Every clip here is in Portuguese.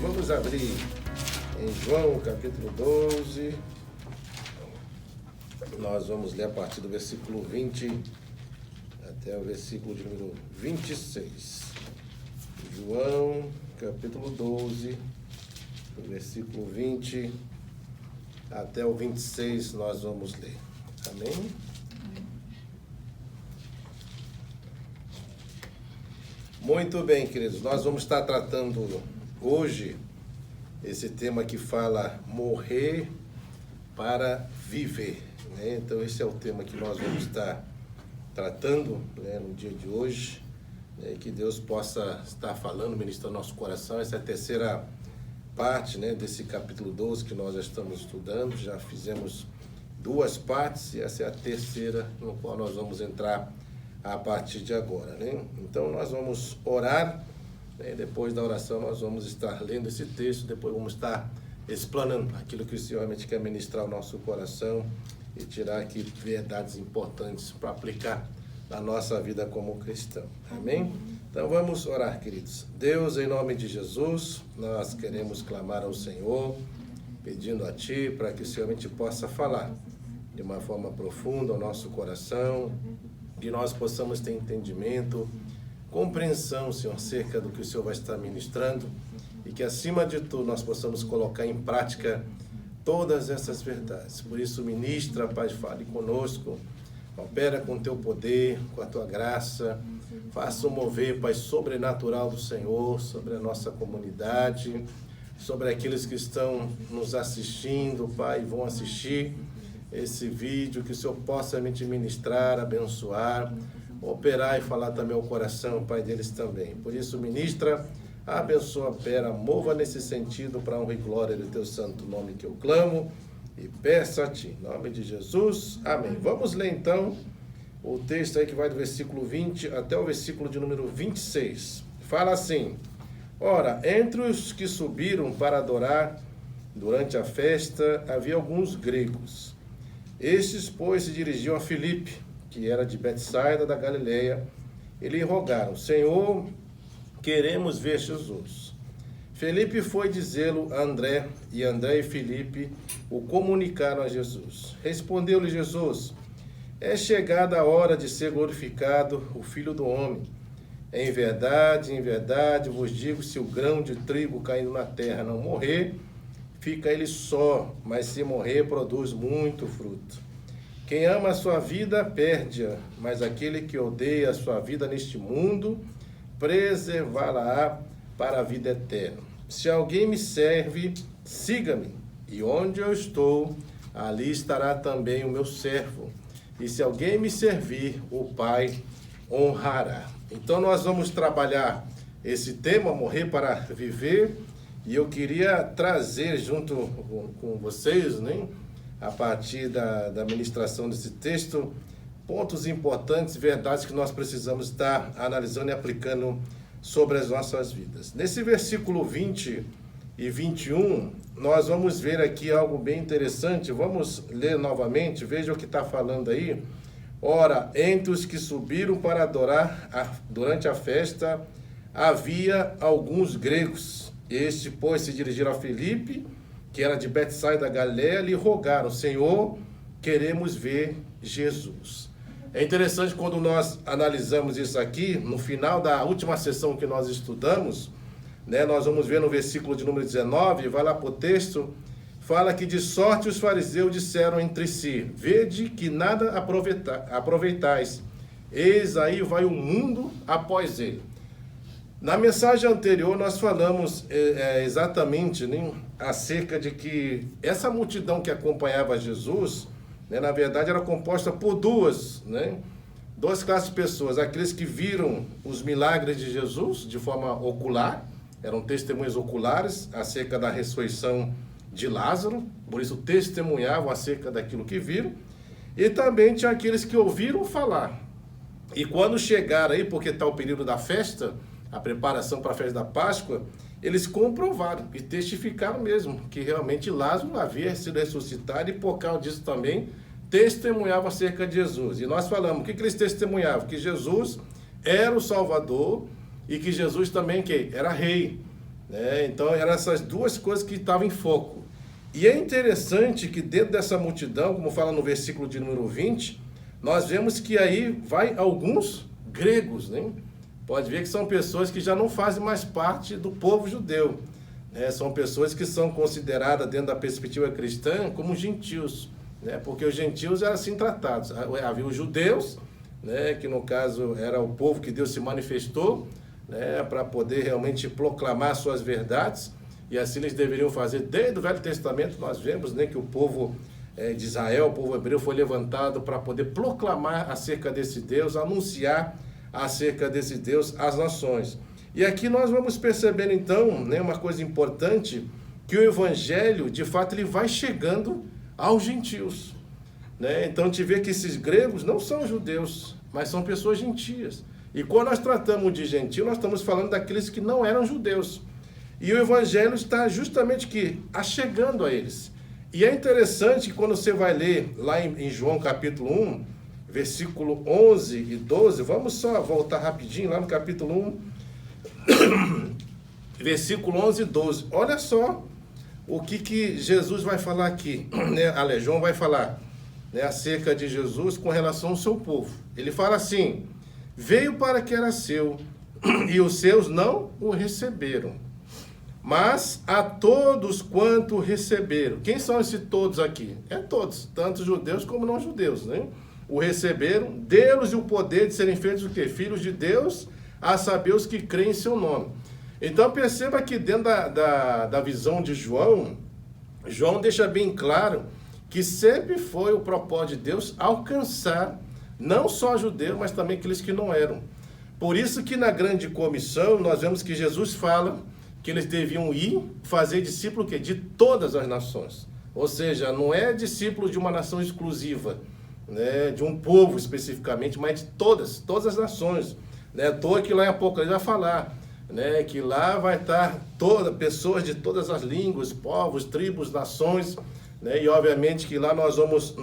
Vamos abrir em João capítulo 12. Nós vamos ler a partir do versículo 20 até o versículo de número 26. João capítulo 12, do versículo 20 até o 26 nós vamos ler. Amém? Muito bem, queridos. Nós vamos estar tratando hoje esse tema que fala morrer para viver, né? Então esse é o tema que nós vamos estar tratando, né, no dia de hoje, né? Que Deus possa estar falando, ministrando nosso coração. Essa é a terceira parte, né, desse capítulo 12 que nós já estamos estudando. Já fizemos duas partes e essa é a terceira, no qual nós vamos entrar a partir de agora, né? Então nós vamos orar, né? Depois da oração nós vamos estar lendo esse texto, depois vamos estar explanando aquilo que o Senhor realmente quer ministrar ao nosso coração e tirar aqui verdades importantes para aplicar na nossa vida como cristão. Amém? Então vamos orar, queridos. Deus, em nome de Jesus, nós queremos clamar ao Senhor, pedindo a Ti para que o Senhor realmente possa falar de uma forma profunda ao nosso coração, que nós possamos ter entendimento, compreensão, Senhor, acerca do que o Senhor vai estar ministrando e que, acima de tudo, nós possamos colocar em prática todas essas verdades. Por isso, ministra, Pai, fale conosco, opera com o Teu poder, com a Tua graça, faça um mover, Pai, sobrenatural do Senhor sobre a nossa comunidade, sobre aqueles que estão nos assistindo, Pai, vão assistir esse vídeo, que o Senhor possa me ministrar, abençoar, operar e falar também ao coração, Pai, deles também. Por isso, ministra, abençoa, opera, mova nesse sentido para a honra e glória do Teu santo nome que eu clamo e peço a Ti. Em nome de Jesus, amém. Vamos ler então o texto aí que vai do versículo 20 até o versículo de número 26. Fala assim: ora, entre os que subiram para adorar durante a festa, havia alguns gregos. Estes, pois, se dirigiam a Filipe, que era de Betsaida da Galileia, e lhe rogaram: Senhor, queremos ver Jesus. Filipe foi dizê-lo a André, e André e Filipe o comunicaram a Jesus. Respondeu-lhe Jesus: é chegada a hora de ser glorificado o Filho do Homem. Em verdade vos digo, se o grão de trigo caindo na terra não morrer, fica ele só, mas se morrer, produz muito fruto. Quem ama a sua vida, perde-a, mas aquele que odeia a sua vida neste mundo, preservá-la-á para a vida eterna. Se alguém me serve, siga-me, e onde eu estou, ali estará também o meu servo. E se alguém me servir, o Pai honrará. Então nós vamos trabalhar esse tema, morrer para viver. E eu queria trazer junto com vocês, né, a partir da ministração desse texto, pontos importantes, verdades que nós precisamos estar analisando e aplicando sobre as nossas vidas. Nesse versículo 20 e 21, nós vamos ver aqui algo bem interessante. Vamos ler novamente, veja o que está falando aí. Ora, entre os que subiram para adorar durante a festa, havia alguns gregos. Este, pois, se dirigiram a Filipe, que era de Betsaida da Galileia, lhe rogaram: Senhor, queremos ver Jesus. É interessante quando nós analisamos isso aqui, no final da última sessão que nós estudamos, né, nós vamos ver no versículo de número 19, vai lá para o texto, fala que de sorte os fariseus disseram entre si: vede que nada aproveitais, eis aí vai o mundo após ele. Na mensagem anterior nós falamos exatamente, né, acerca de que essa multidão que acompanhava Jesus, né, na verdade era composta por duas classes de pessoas. Aqueles que viram os milagres de Jesus de forma ocular, eram testemunhas oculares acerca da ressurreição de Lázaro, por isso testemunhavam acerca daquilo que viram. E também tinha aqueles que ouviram falar. E quando chegaram aí, porque está o período da festa, a preparação para a festa da Páscoa, eles comprovaram e testificaram mesmo que realmente Lázaro havia sido ressuscitado, e por causa disso também testemunhavam acerca de Jesus. E nós falamos, o que eles testemunhavam? Que Jesus era o Salvador e que Jesus também era rei. né? Então eram essas duas coisas que estavam em foco. E é interessante que dentro dessa multidão, como fala no versículo de número 20, nós vemos que aí vai alguns gregos, né? Pode ver que são pessoas que já não fazem mais parte do povo judeu, né? São pessoas que são consideradas dentro da perspectiva cristã como gentios, né? Porque os gentios eram assim tratados. Havia os judeus, né? Que no caso era o povo que Deus se manifestou, né? Para poder realmente proclamar suas verdades. E assim eles deveriam fazer. Desde o Velho Testamento nós vemos, né, que o povo de Israel, o povo hebreu, foi levantado para poder proclamar acerca desse Deus, anunciar acerca desse Deus às nações. E aqui nós vamos percebendo então, né, uma coisa importante, que o evangelho, de fato, ele vai chegando aos gentios, né? Então te vê que esses gregos não são judeus, mas são pessoas gentias. E quando nós tratamos de gentio, nós estamos falando daqueles que não eram judeus. E o evangelho está justamente que achegando a eles. E é interessante que quando você vai ler lá em João capítulo 1, versículo 11 e 12, vamos só voltar rapidinho lá no capítulo 1, versículo 11 e 12. Olha só o que Jesus vai falar aqui, né? João vai falar, né, acerca de Jesus com relação ao seu povo. Ele fala assim: veio para que era seu, e os seus não o receberam. Mas a todos quanto receberam. Quem são esses todos aqui? É todos, tanto judeus como não judeus, né? O receberam, deu-lhes o poder de serem feitos o quê? Filhos de Deus, a saber os que creem em seu nome. Então perceba que dentro da visão de João, João deixa bem claro que sempre foi o propósito de Deus alcançar não só judeus, mas também aqueles que não eram. Por isso que na grande comissão nós vemos que Jesus fala que eles deviam ir fazer discípulo de todas as nações. Ou seja, não é discípulo de uma nação exclusiva, né, de um povo especificamente, mas de todas as nações. Né? À toa que lá em Apocalipse vai falar, né, que lá vai estar pessoas de todas as línguas, povos, tribos, nações, né? E obviamente que lá nós vamos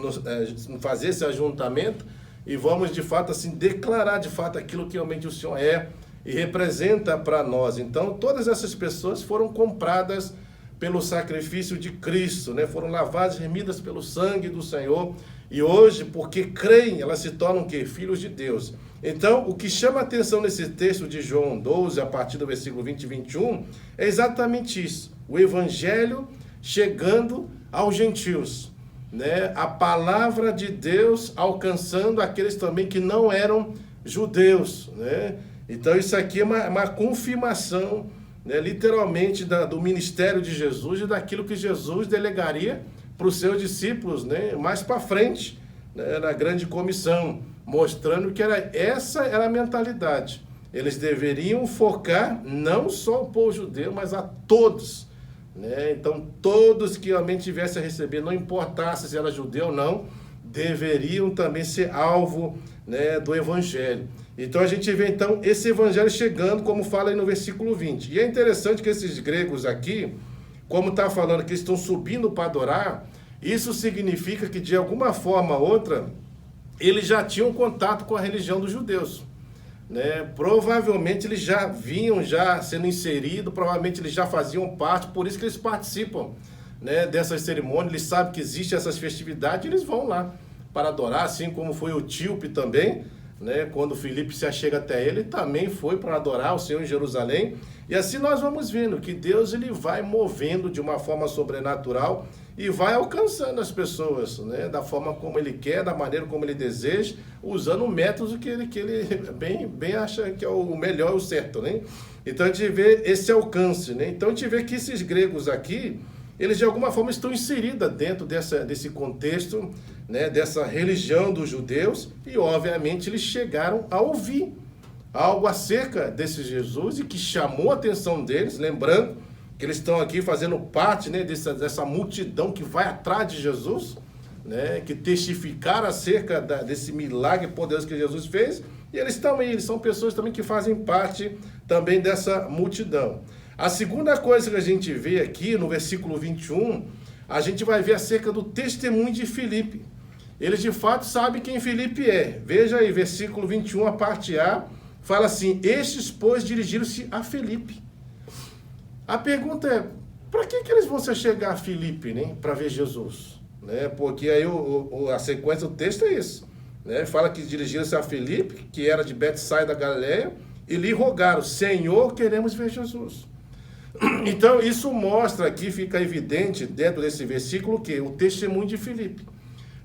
fazer esse ajuntamento e vamos de fato assim declarar de fato aquilo que realmente o Senhor é e representa para nós. Então, todas essas pessoas foram compradas pelo sacrifício de Cristo, né? Foram lavadas, remidas pelo sangue do Senhor. E hoje, porque creem, elas se tornam o quê? Filhos de Deus. Então, o que chama a atenção nesse texto de João 12, a partir do versículo 20 e 21, é exatamente isso. O evangelho chegando aos gentios, né? A palavra de Deus alcançando aqueles também que não eram judeus, né? Então isso aqui é uma confirmação, né, literalmente do ministério de Jesus e daquilo que Jesus delegaria para os seus discípulos, né, mais para frente, né, na grande comissão, mostrando que essa era a mentalidade. Eles deveriam focar não só o povo judeu, mas a todos, né? Então todos que realmente tivessem a receber, não importasse se era judeu ou não, deveriam também ser alvo, né, do evangelho. Então a gente vê então esse evangelho chegando, como fala aí no versículo 20. E é interessante que esses gregos aqui, como está falando que estão subindo para adorar, isso significa que de alguma forma ou outra, eles já tinham contato com a religião dos judeus, né? Provavelmente eles já vinham sendo inseridos, provavelmente eles já faziam parte, por isso que eles participam, né, dessas cerimônias, eles sabem que existem essas festividades, eles vão lá para adorar, assim como foi o Tíope também, né, quando Filipe se achega até ele, também foi para adorar o Senhor em Jerusalém. E assim nós vamos vendo que Deus ele vai movendo de uma forma sobrenatural e vai alcançando as pessoas, né, da forma como ele quer, da maneira como ele deseja, usando métodos que ele bem acha que é o melhor e o certo, né? Então a gente vê esse alcance, né? Então a gente vê que esses gregos aqui, eles de alguma forma estão inseridos dentro desse contexto, né, dessa religião dos judeus, e obviamente eles chegaram a ouvir algo acerca desse Jesus e que chamou a atenção deles, lembrando que eles estão aqui fazendo parte, né, dessa multidão que vai atrás de Jesus, né, que testificaram acerca desse milagre poderoso que Jesus fez, e eles são pessoas também que fazem parte também dessa multidão. A segunda coisa que a gente vê aqui no versículo 21, a gente vai ver acerca do testemunho de Filipe. Eles de fato sabem quem Filipe é. Veja aí, versículo 21, a parte A, fala assim: estes, pois, dirigiram-se a Filipe. A pergunta é, para que eles vão se chegar a Filipe, né, para ver Jesus? Né? Porque aí a sequência do texto é isso. Né? Fala que dirigiram-se a Filipe, que era de Betsaida da Galileia, e lhe rogaram, Senhor, queremos ver Jesus. Então, isso mostra aqui, fica evidente dentro desse versículo, que o testemunho de Filipe.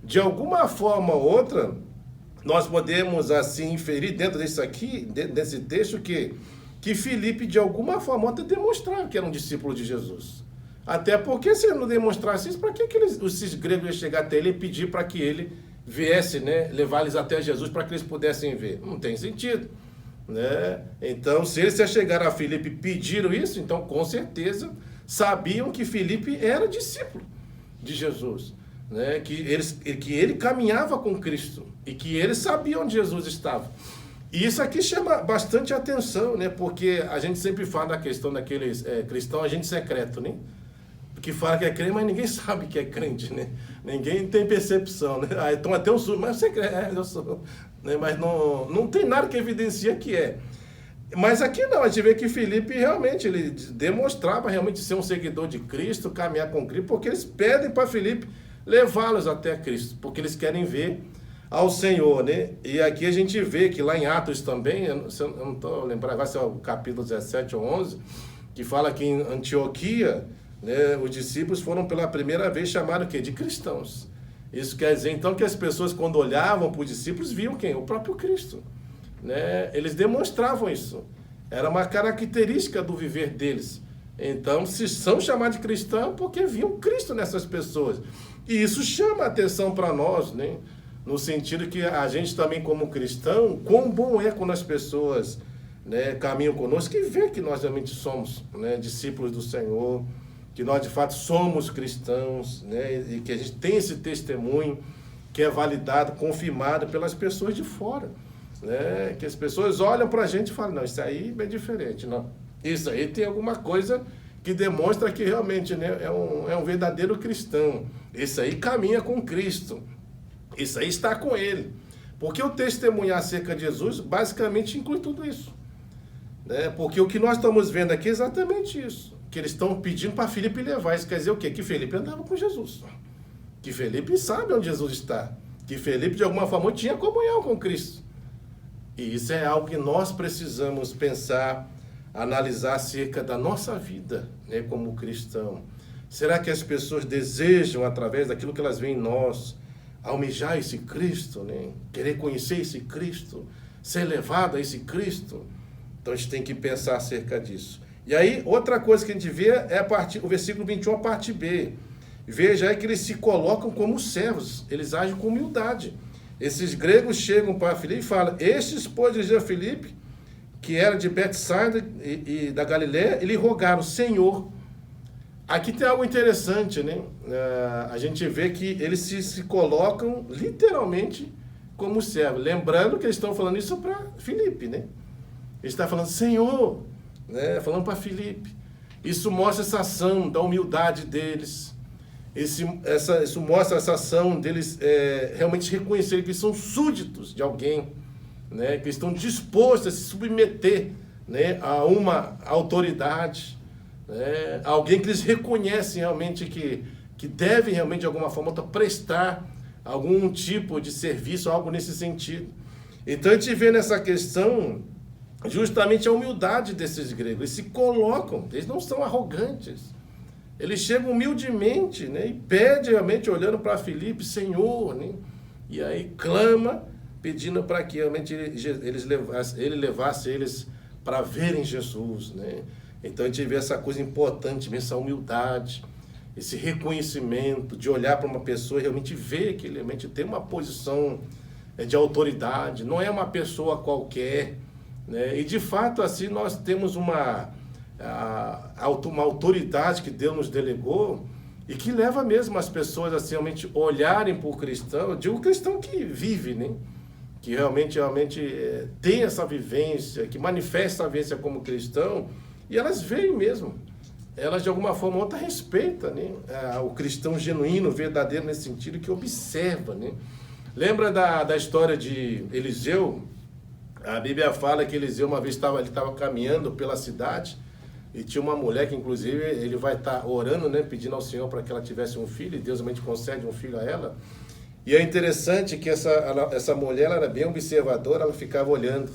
De alguma forma ou outra, nós podemos assim inferir dentro desse texto, que Filipe, de alguma forma ou outra, demonstrava que era um discípulo de Jesus. Até porque, se ele não demonstrasse isso, para que esses gregos iam chegar até ele e pedir para que ele viesse, né, levar eles até Jesus para que eles pudessem ver? Não tem sentido. Né? Então, se eles chegaram a Filipe e pediram isso, então com certeza sabiam que Filipe era discípulo de Jesus, né? Que ele caminhava com Cristo e que eles sabiam onde Jesus estava. E isso aqui chama bastante atenção, né? Porque a gente sempre fala da questão daqueles cristãos, agente secreto, né? Que fala que é crente, mas ninguém sabe que é crente, né? Ninguém tem percepção, né? Ah, então até um surdo, mas você é crente, eu sou... Né? Mas não tem nada que evidencia que é. Mas aqui não, a gente vê que Filipe realmente, ele demonstrava realmente ser um seguidor de Cristo, caminhar com Cristo, porque eles pedem para Filipe levá-los até Cristo, porque eles querem ver ao Senhor, né? E aqui a gente vê que lá em Atos também, eu não estou lembrando, vai ser o capítulo 17 ou 11, que fala que em Antioquia, né, os discípulos foram pela primeira vez chamados o quê? De cristãos. Isso quer dizer, então, que as pessoas, quando olhavam para os discípulos, viam quem? O próprio Cristo. Né? Eles demonstravam isso. Era uma característica do viver deles. Então, se são chamados de cristãos, porque viam Cristo nessas pessoas. E isso chama a atenção para nós, né? No sentido que a gente também, como cristão, quão bom é quando as pessoas, né, caminham conosco e vê que nós realmente somos, né, discípulos do Senhor, que nós de fato somos cristãos, né, e que a gente tem esse testemunho que é validado, confirmado pelas pessoas de fora, né, que as pessoas olham para a gente e falam, não, isso aí é diferente, não, isso aí tem alguma coisa que demonstra que realmente, né, é um verdadeiro cristão, isso aí caminha com Cristo, isso aí está com ele, porque o testemunhar acerca de Jesus basicamente inclui tudo isso, né, porque o que nós estamos vendo aqui é exatamente isso, que eles estão pedindo para Filipe levar. Isso quer dizer o quê? Que Filipe andava com Jesus. Que Filipe sabe onde Jesus está. Que Filipe, de alguma forma, tinha comunhão com Cristo. E isso é algo que nós precisamos pensar, analisar acerca da nossa vida, né, como cristão. Será que as pessoas desejam, através daquilo que elas veem em nós, almejar esse Cristo, né? Querer conhecer esse Cristo, ser levado a esse Cristo? Então a gente tem que pensar acerca disso. E aí, outra coisa que a gente vê é o versículo 21, a parte B. Veja aí que eles se colocam como servos, eles agem com humildade. Esses gregos chegam para Filipe e falam, estes, pois, dirigiram a Filipe, que era de Betsaida e da Galileia, e lhe rogaram, Senhor. Aqui tem algo interessante, né? A gente vê que eles se colocam literalmente como servos. Lembrando que eles estão falando isso para Filipe, né? Ele está falando, Senhor, né? Falando para Filipe. Isso mostra essa ação da humildade deles. Isso mostra essa ação deles realmente reconhecerem que são súditos de alguém, né? Que estão dispostos a se submeter, né, a uma autoridade, né? Alguém que eles reconhecem realmente que devem realmente de alguma forma prestar algum tipo de serviço, algo nesse sentido. Então a gente vê nessa questão justamente a humildade desses gregos. Eles se colocam, eles não são arrogantes. Eles chegam humildemente, né, e pedem realmente, olhando para Filipe, Senhor, né, e aí clama, pedindo para que realmente ele levasse eles para verem Jesus, né. Então a gente vê essa coisa importante, essa humildade, esse reconhecimento de olhar para uma pessoa e realmente ver que ele realmente tem uma posição de autoridade, não é uma pessoa qualquer, né? E de fato assim nós temos uma autoridade que Deus nos delegou e que leva mesmo as pessoas assim, realmente olharem para o cristão, de um cristão que vive, né? Que realmente tem essa vivência, que manifesta a vivência como cristão, e elas veem mesmo, elas de alguma forma ou outra respeitam, né, o cristão genuíno, verdadeiro nesse sentido, que observa, né? Lembra da história de Eliseu? A Bíblia fala que Eliseu uma vez ele estava caminhando pela cidade, E tinha uma mulher que, inclusive, ele vai estar orando, né, pedindo ao Senhor para que ela tivesse um filho, e Deus realmente concede um filho a ela. E é interessante que essa mulher, ela era bem observadora, ela ficava olhando.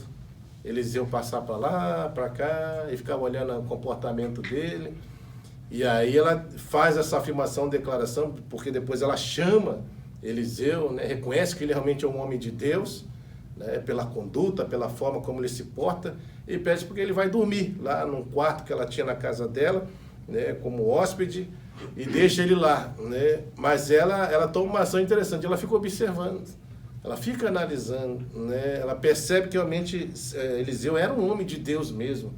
Eles iam passar para lá, para cá, e ficava olhando o comportamento dele. E aí ela faz essa afirmação, declaração, porque depois ela chama Eliseu, né, reconhece que ele realmente é um homem de Deus, né, pela conduta, pela forma como ele se porta, e pede porque ele vai dormir lá num quarto que ela tinha na casa dela, né, como hóspede, e deixa ele lá, né? Mas ela toma uma ação interessante, ela fica observando, ela fica analisando, né? Ela percebe que realmente Eliseu era um homem de Deus mesmo,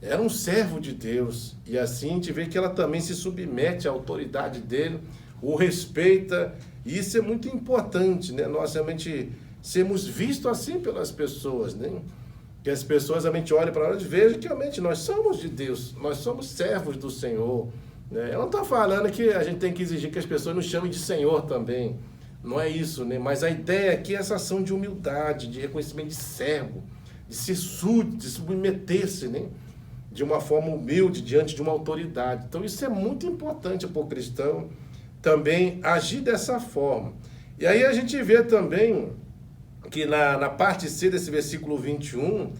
era um servo de Deus, e assim a gente vê que ela também se submete à autoridade dele, o respeita, e isso é muito importante, né? Nós realmente sermos vistos assim pelas pessoas, né? Que as pessoas realmente olhem para nós e vejam que realmente nós somos de Deus, nós somos servos do Senhor, né? Ela não está falando que a gente tem que exigir que as pessoas nos chamem de Senhor também, não é isso, né? Mas a ideia aqui é essa ação de humildade, de reconhecimento de servo, de ser súdito, de submeter-se, né? De uma forma humilde diante de uma autoridade. Então isso é muito importante para o cristão também agir dessa forma. E aí a gente vê também que na parte C desse versículo 21,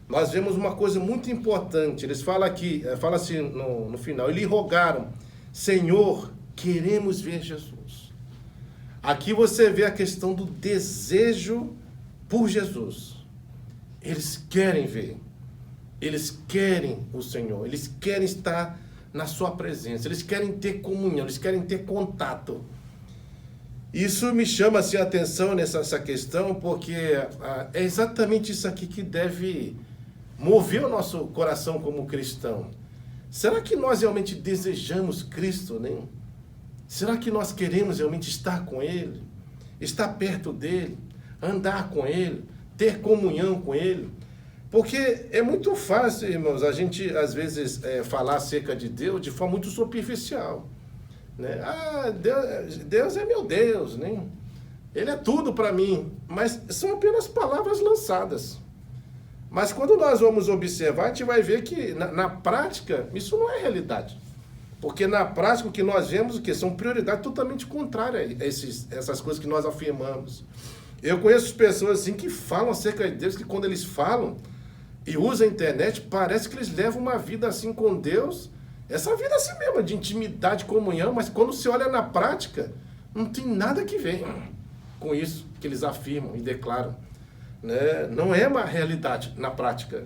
nós vemos uma coisa muito importante. Eles falam aqui, fala assim no final, e lhe rogaram, Senhor, queremos ver Jesus. Aqui você vê a questão do desejo por Jesus. Eles querem ver. Eles querem o Senhor, eles querem estar na sua presença, eles querem ter comunhão, eles querem ter contato. Isso me chama assim, a atenção nessa questão, porque é exatamente isso aqui que deve mover o nosso coração como cristão. Será que nós realmente desejamos Cristo, né? Será que nós queremos realmente estar com Ele, estar perto dEle, andar com Ele, ter comunhão com Ele? Porque é muito fácil, irmãos, a gente às vezes falar acerca de Deus de forma muito superficial, né? Ah, Deus é meu Deus, né? Ele é tudo para mim, mas são apenas palavras lançadas. Mas quando nós vamos observar, a gente vai ver que na prática isso não é realidade. Porque na prática o que nós vemos o que são prioridades totalmente contrárias a essas coisas que nós afirmamos. Eu conheço pessoas assim que falam acerca de Deus, que quando eles falam e usam a internet, parece que eles levam uma vida assim com Deus, essa vida assim mesmo, de intimidade, comunhão, mas quando se olha na prática, não tem nada que ver com isso que eles afirmam e declaram, né? Não é uma realidade na prática.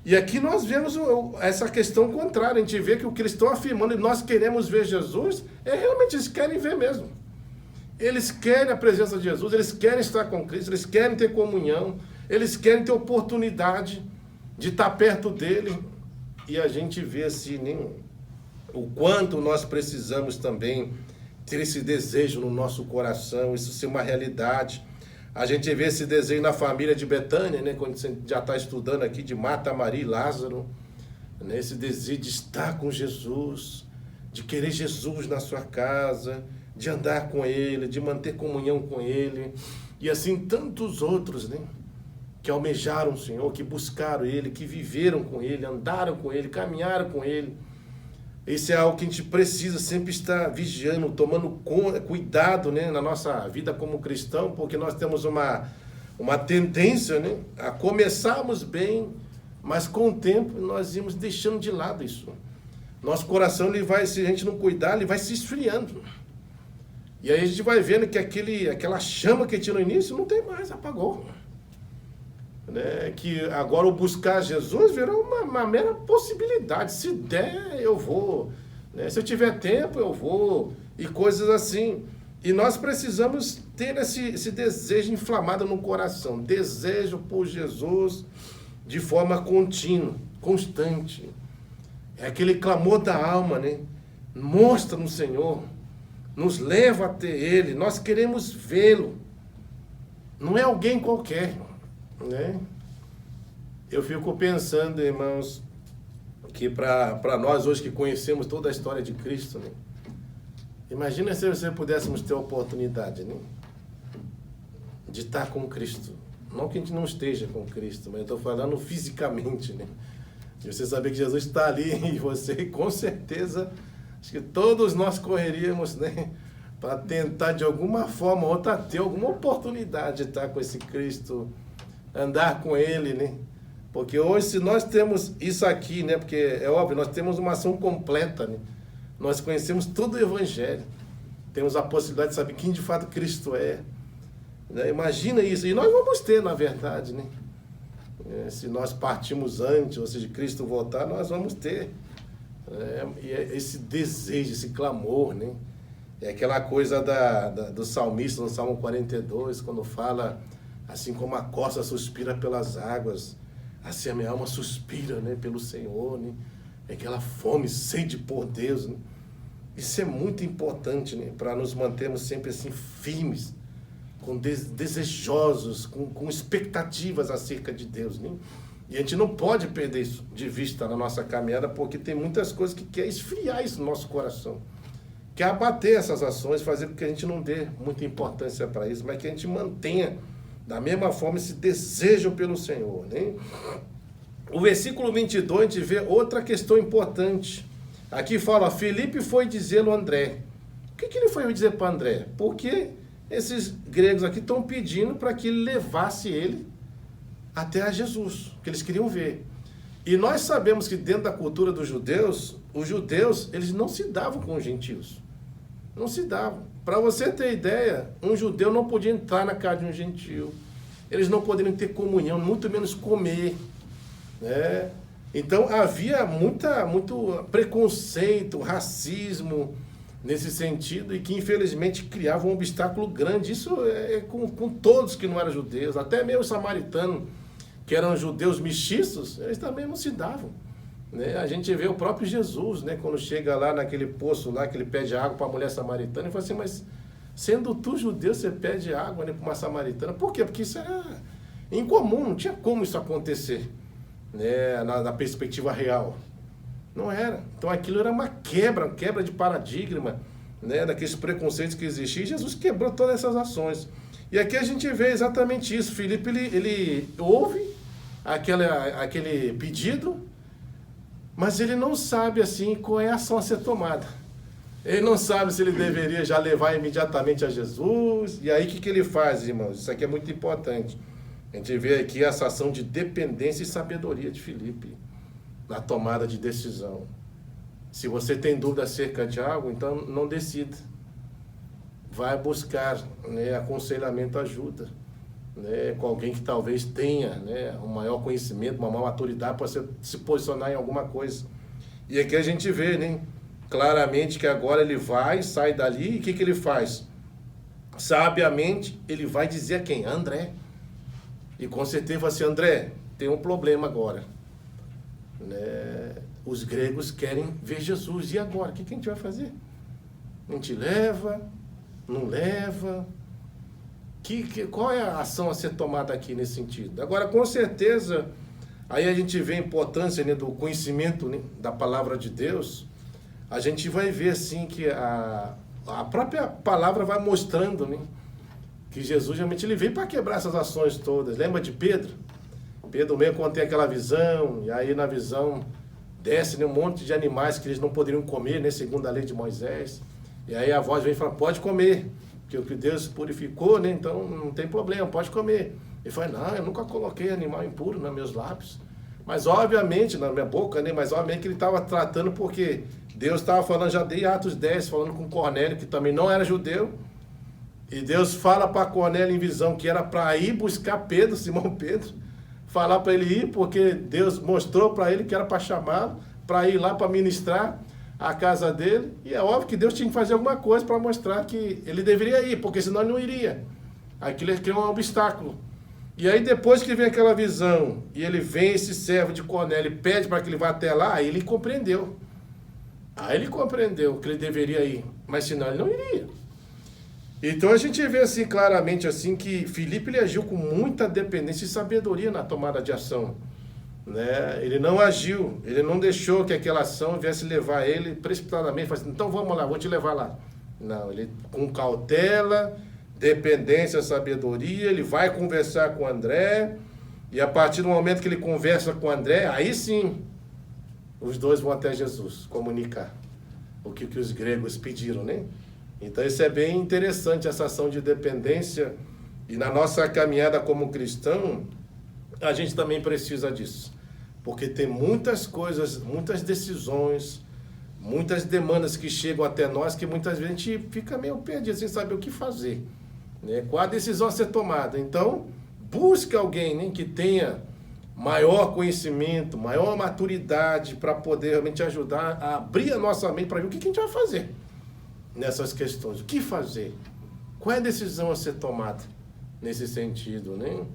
E aqui nós vemos essa questão contrária, a gente vê que o que eles estão afirmando, e nós queremos ver Jesus, realmente eles querem ver mesmo. Eles querem a presença de Jesus, eles querem estar com Cristo, eles querem ter comunhão, eles querem ter oportunidade de estar perto dele. E a gente vê assim, né, o quanto nós precisamos também ter esse desejo no nosso coração, isso ser uma realidade. A gente vê esse desejo na família de Betânia, né, quando você já está estudando aqui de Marta, Maria e Lázaro, né, esse desejo de estar com Jesus, de querer Jesus na sua casa, de andar com Ele, de manter comunhão com Ele, e assim tantos outros, né, que almejaram o Senhor, que buscaram Ele, que viveram com Ele, andaram com Ele, caminharam com Ele. Isso é algo que a gente precisa sempre estar vigiando, tomando cuidado, né, na nossa vida como cristão, porque nós temos uma tendência, né, a começarmos bem, mas com o tempo nós íamos deixando de lado isso. Nosso coração, ele vai, se a gente não cuidar, ele vai se esfriando. E aí a gente vai vendo que aquela chama que tinha no início não tem mais, apagou. Né? Que agora o buscar Jesus virou uma mera possibilidade. Se der, eu vou. Né? Se eu tiver tempo, eu vou. E coisas assim. E nós precisamos ter esse desejo inflamado no coração. Desejo por Jesus de forma contínua, constante. É aquele clamor da alma, né? Mostra no Senhor. Nos leva até Ele. Nós queremos vê-lo. Não é alguém qualquer. Né? Eu fico pensando, irmãos, que para nós hoje que conhecemos toda a história de Cristo, né? Imagina se você pudéssemos ter a oportunidade, né, de estar com Cristo. Não que a gente não esteja com Cristo, mas eu estou falando fisicamente, né? E você saber que Jesus está ali e você, com certeza, acho que todos nós correríamos, né? Para tentar de alguma forma ou outra ter alguma oportunidade de estar com esse Cristo, andar com Ele, né? Porque hoje, se nós temos isso aqui, né? Porque é óbvio, nós temos uma ação completa, né? Nós conhecemos todo o Evangelho. Temos a possibilidade de saber quem de fato Cristo é. Né? Imagina isso. E nós vamos ter, na verdade, né? Se nós partimos antes, ou seja, Cristo voltar, nós vamos ter. E esse desejo, esse clamor, né? É aquela coisa do salmista, no Salmo 42, quando fala, assim como a costa suspira pelas águas, assim a minha alma suspira, né, pelo Senhor, né? É aquela fome, sede por Deus, né? Isso é muito importante, né, para nos mantermos sempre assim firmes, com desejosos, com expectativas acerca de Deus, né? E a gente não pode perder isso de vista na nossa caminhada, porque tem muitas coisas que quer esfriar isso no nosso coração, quer abater essas ações, fazer com que a gente não dê muita importância para isso, mas que a gente mantenha da mesma forma esse desejo pelo Senhor, né? O versículo 22, a gente vê outra questão importante. Aqui fala, Filipe foi dizê-lo a André. O que ele foi dizer para André? Porque esses gregos aqui estão pedindo para que ele levasse ele até a Jesus, que eles queriam ver. E nós sabemos que dentro da cultura dos judeus, os judeus, eles não se davam com os gentios. Não se davam. Para você ter ideia, um judeu não podia entrar na casa de um gentio. Eles não poderiam ter comunhão, muito menos comer, né? Então havia muito preconceito, racismo nesse sentido, e que infelizmente criava um obstáculo grande. Isso é com todos que não eram judeus, até mesmo os samaritanos, que eram judeus mestiços, eles também não se davam, né? A gente vê o próprio Jesus, né, quando chega lá naquele poço lá, que ele pede água para a mulher samaritana, e fala assim, mas sendo tu judeu, você pede água, né, para uma samaritana? Por quê? Porque isso era incomum, não tinha como isso acontecer, né, na perspectiva real. Não era. Então aquilo era uma quebra de paradigma, né, daqueles preconceitos que existiam, e Jesus quebrou todas essas ações. E aqui a gente vê exatamente isso. Filipe, ele ouve aquele pedido, mas ele não sabe assim qual é a ação a ser tomada. Ele não sabe se ele deveria já levar imediatamente a Jesus. E aí o que ele faz, irmãos? Isso aqui é muito importante. A gente vê aqui essa ação de dependência e sabedoria de Filipe na tomada de decisão. Se você tem dúvida acerca de algo, então não decida. Vai buscar, né, aconselhamento, ajuda, né, com alguém que talvez tenha, né, um maior conhecimento, uma maior maturidade para se posicionar em alguma coisa. E aqui a gente vê, né, claramente que agora ele sai dali, e o que ele faz? Sabiamente, ele vai dizer a quem? A André. E com certeza vai ser, André, tem um problema agora, né? Os gregos querem ver Jesus, e agora? O que a gente vai fazer? A gente leva, não leva? Qual é a ação a ser tomada aqui nesse sentido? Agora, com certeza, aí a gente vê a importância, né, do conhecimento, né, da palavra de Deus. A gente vai ver assim que a própria palavra vai mostrando, né, que Jesus realmente ele veio para quebrar essas ações todas. Lembra de Pedro? Pedro mesmo, quando tem aquela visão, e aí na visão desce, né, um monte de animais que eles não poderiam comer, né, segundo a lei de Moisés. E aí a voz vem e fala, pode comer, porque o que Deus purificou, né, então não tem problema, pode comer. Ele fala, não, eu nunca coloquei animal impuro nos meus lábios. Mas obviamente, na minha boca, né, mas obviamente que ele estava tratando, porque Deus estava falando, já de Atos 10, falando com Cornélio, que também não era judeu. E Deus fala para Cornélio em visão que era para ir buscar Pedro, Simão Pedro, falar para ele ir, porque Deus mostrou para ele que era para chamá-lo, para ir lá para ministrar a casa dele. E é óbvio que Deus tinha que fazer alguma coisa para mostrar que ele deveria ir, porque senão ele não iria. Aquilo criou um obstáculo. E aí depois que vem aquela visão, e ele vem esse servo de Cornélio e pede para que ele vá até lá, aí ele compreendeu. Aí ele compreendeu que ele deveria ir, mas senão ele não iria. Então a gente vê assim claramente assim que Filipe ele agiu com muita dependência e sabedoria na tomada de ação, né? Ele não agiu, ele não deixou que aquela ação viesse levar ele precipitadamente, falou assim, então vamos lá, vou te levar lá. Não, ele com cautela, dependência, sabedoria, ele vai conversar com André, e a partir do momento que ele conversa com André, aí sim, os dois vão até Jesus comunicar o que os gregos pediram, né? Então isso é bem interessante, essa ação de dependência. E na nossa caminhada como cristão, a gente também precisa disso. Porque tem muitas coisas, muitas decisões, muitas demandas que chegam até nós que muitas vezes a gente fica meio perdido, sem saber o que fazer, né? Qual a decisão a ser tomada. Então, busque alguém, né, que tenha maior conhecimento, maior maturidade para poder realmente ajudar a abrir a nossa mente para ver o que a gente vai fazer nessas questões. O que fazer? Qual é a decisão a ser tomada nesse sentido, né?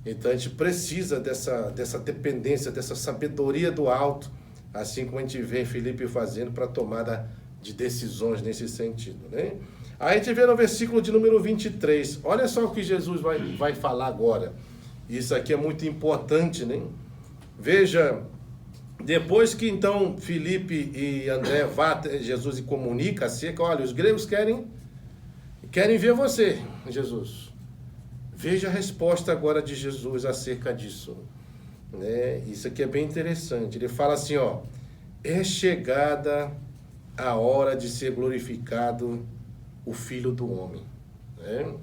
Então a gente precisa dessa dependência, dessa sabedoria do alto, assim como a gente vê Filipe fazendo para a tomada de decisões nesse sentido, né? Aí a gente vê no versículo de número 23, olha só o que Jesus vai falar agora. Isso aqui é muito importante, né? Veja, depois que então Filipe e André vão até Jesus e comunica acerca, olha, os gregos querem ver você, Jesus. Veja a resposta agora de Jesus acerca disso, né? Isso aqui é bem interessante. Ele fala assim, ó, é chegada a hora de ser glorificado o Filho do Homem, né?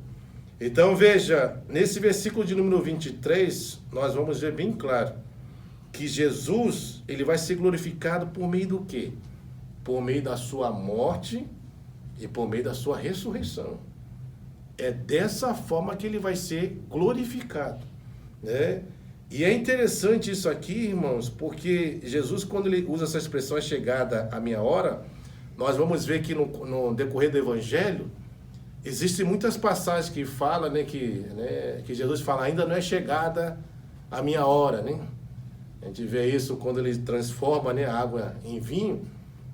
Então veja, nesse versículo de número 23, nós vamos ver bem claro que Jesus, ele vai ser glorificado por meio do quê? Por meio da sua morte e por meio da sua ressurreição. É dessa forma que ele vai ser glorificado, né? E é interessante isso aqui, irmãos, porque Jesus, quando ele usa essa expressão, é chegada a minha hora, nós vamos ver que no decorrer do Evangelho, existem muitas passagens que falam, né, que Jesus fala, ainda não é chegada a minha hora, né? A gente vê isso quando ele transforma, né, a água em vinho,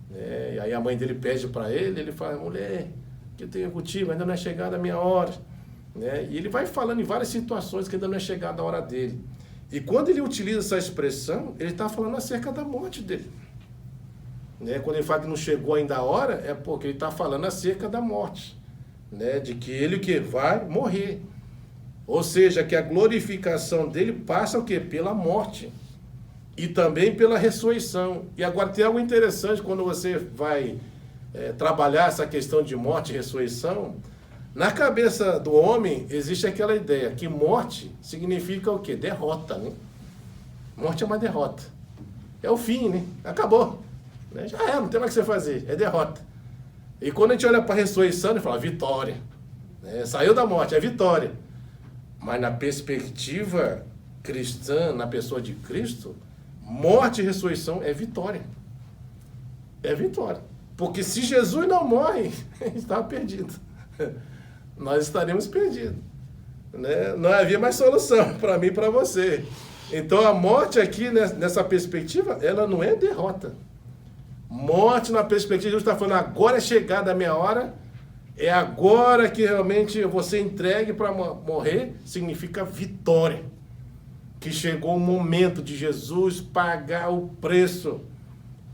né? E aí a mãe dele pede para ele fala, mulher, que eu tenho contigo, ainda não é chegada a minha hora, né? E ele vai falando em várias situações que ainda não é chegada a hora dele. E quando ele utiliza essa expressão, ele está falando acerca da morte dele, né? Quando ele fala que não chegou ainda a hora, é porque ele está falando acerca da morte, né? De que ele que vai morrer. Ou seja, que a glorificação dele passa o quê? Pela morte. E também pela ressurreição. E agora tem algo interessante quando você vai trabalhar essa questão de morte e ressurreição. Na cabeça do homem existe aquela ideia que morte significa o quê? Derrota, né? Morte é uma derrota. É o fim, né? Acabou. Né? Já é, não tem mais o que você fazer. É derrota. E quando a gente olha para a ressurreição, ele fala vitória. Né? Saiu da morte, é vitória. Mas na perspectiva cristã, na pessoa de Cristo, morte e ressurreição é vitória. É vitória. Porque se Jesus não morre, estava perdido. Nós estaremos perdidos. Né? Não havia mais solução para mim e para você. Então a morte aqui, nessa perspectiva, ela não é derrota. Morte na perspectiva, Jesus está falando, agora é chegada a minha hora, é agora que realmente você entregue para morrer, significa vitória. Que chegou o momento de Jesus pagar o preço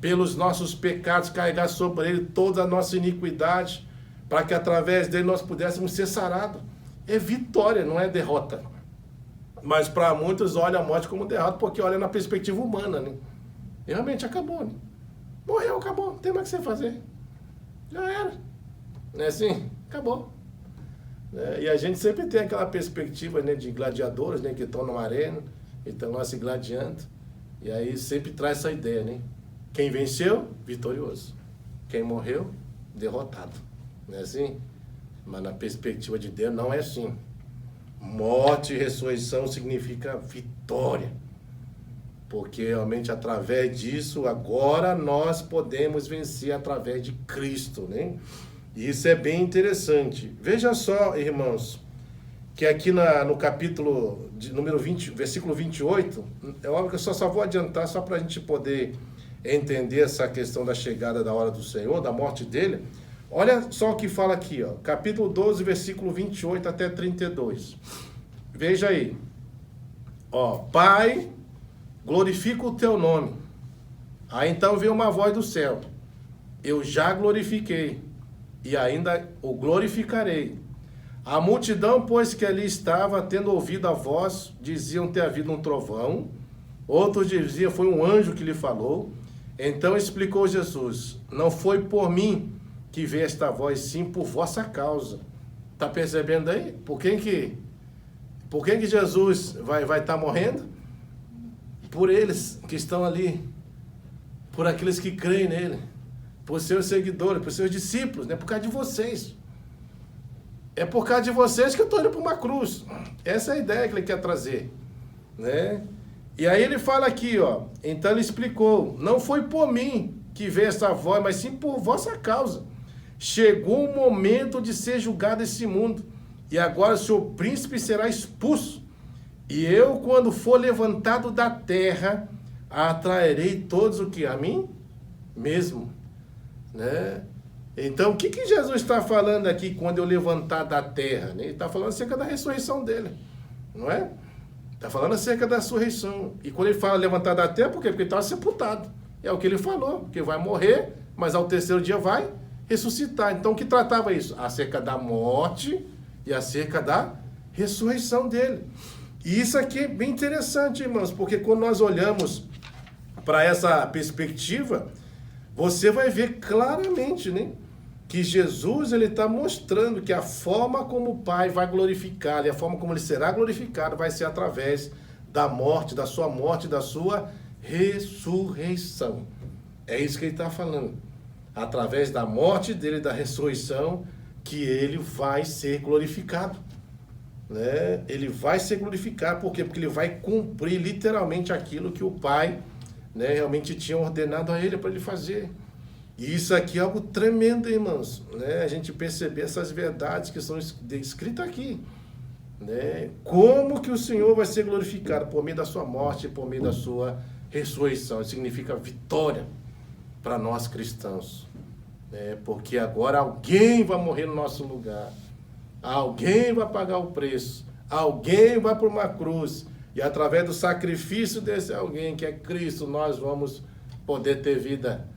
pelos nossos pecados, carregar sobre ele toda a nossa iniquidade, para que através dele nós pudéssemos ser sarados. É vitória, não é derrota. Mas para muitos olham a morte como derrota, porque olha na perspectiva humana, né? E realmente acabou, né? Morreu, acabou, não tem mais o que você fazer. Já era. Não é assim? Acabou. E a gente sempre tem aquela perspectiva, né, de gladiadores, né, que estão numa arena, e estão lá se gladiando. E aí sempre traz essa ideia, né? Quem venceu, vitorioso. Quem morreu, derrotado. Não é assim? Mas na perspectiva de Deus não é assim. Morte e ressurreição significa vitória. Porque realmente através disso, agora nós podemos vencer através de Cristo, né? E isso é bem interessante. Veja só, irmãos, que aqui no capítulo de número 20, versículo 28, é óbvio que eu só vou adiantar só para a gente poder entender essa questão da chegada da hora do Senhor, da morte dele. Olha só o que fala aqui, ó, capítulo 12, versículo 28 até 32. Veja aí. Ó, Pai, glorifica o teu nome. Aí então veio uma voz do céu. Eu já glorifiquei e ainda o glorificarei. A multidão, pois, que ali estava, tendo ouvido a voz, diziam ter havido um trovão. Outros diziam, foi um anjo que lhe falou. Então explicou Jesus: não foi por mim que veio esta voz, sim por vossa causa. Está percebendo aí? Por quem que Jesus vai estar morrendo? Por eles que estão ali, por aqueles que creem nele, por seus seguidores, por seus discípulos, não é por causa de vocês. É por causa de vocês que eu estou indo para uma cruz. Essa é a ideia que ele quer trazer, né? E aí ele fala aqui, ó, então ele explicou: não foi por mim que veio essa voz, mas sim por vossa causa. Chegou o momento de ser julgado esse mundo, e agora o seu príncipe será expulso. E eu, quando for levantado da terra, atrairei todos o que? A mim mesmo, né? Então, o que Jesus está falando aqui quando eu levantar da terra? Ele está falando acerca da ressurreição dele, não é? Está falando acerca da ressurreição. E quando ele fala levantar da terra, por quê? Porque ele estava sepultado. É o que ele falou, que vai morrer, mas ao terceiro dia vai ressuscitar. Então, o que tratava isso? Acerca da morte e acerca da ressurreição dele. E isso aqui é bem interessante, irmãos, porque quando nós olhamos para essa perspectiva, você vai ver claramente, né, que Jesus ele está mostrando que a forma como o Pai vai glorificá-lo e a forma como ele será glorificado vai ser através da morte, da sua ressurreição. É isso que ele está falando. Através da morte dele, da ressurreição, que ele vai ser glorificado, né? Ele vai ser glorificado, por quê? Porque ele vai cumprir literalmente aquilo que o Pai, né, realmente tinha ordenado a ele para ele fazer. E isso aqui é algo tremendo, irmãos, né? A gente perceber essas verdades que são escritas aqui, né? Como que o Senhor vai ser glorificado por meio da sua morte e por meio da sua ressurreição. Isso significa vitória para nós cristãos, né? Porque agora alguém vai morrer no nosso lugar, alguém vai pagar o preço, alguém vai para uma cruz, e através do sacrifício desse alguém, que é Cristo, nós vamos poder ter vida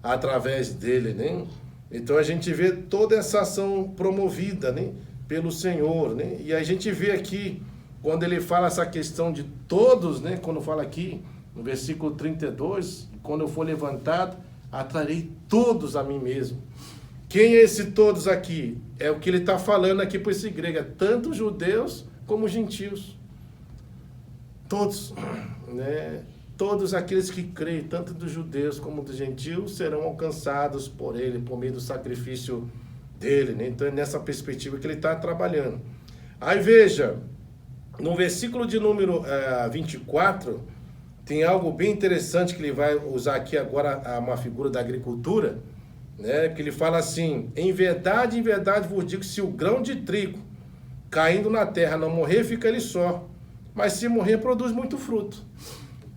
através dele, né? Então a gente vê toda essa ação promovida, né, pelo Senhor, né? E a gente vê aqui, quando ele fala essa questão de todos, né, quando fala aqui, no versículo 32, quando eu for levantado, atrairei todos a mim mesmo. Quem é esse todos aqui? É o que ele está falando aqui para esse grego, é tanto judeus como gentios. Todos, né? Todos aqueles que creem, tanto dos judeus como dos gentios, serão alcançados por ele, por meio do sacrifício dele, né? Então é nessa perspectiva que ele está trabalhando. Aí veja, no versículo de número 24, tem algo bem interessante que ele vai usar aqui agora, uma figura da agricultura, né? Que ele fala assim: em verdade vos digo, se o grão de trigo caindo na terra não morrer, fica ele só, mas se morrer, produz muito fruto.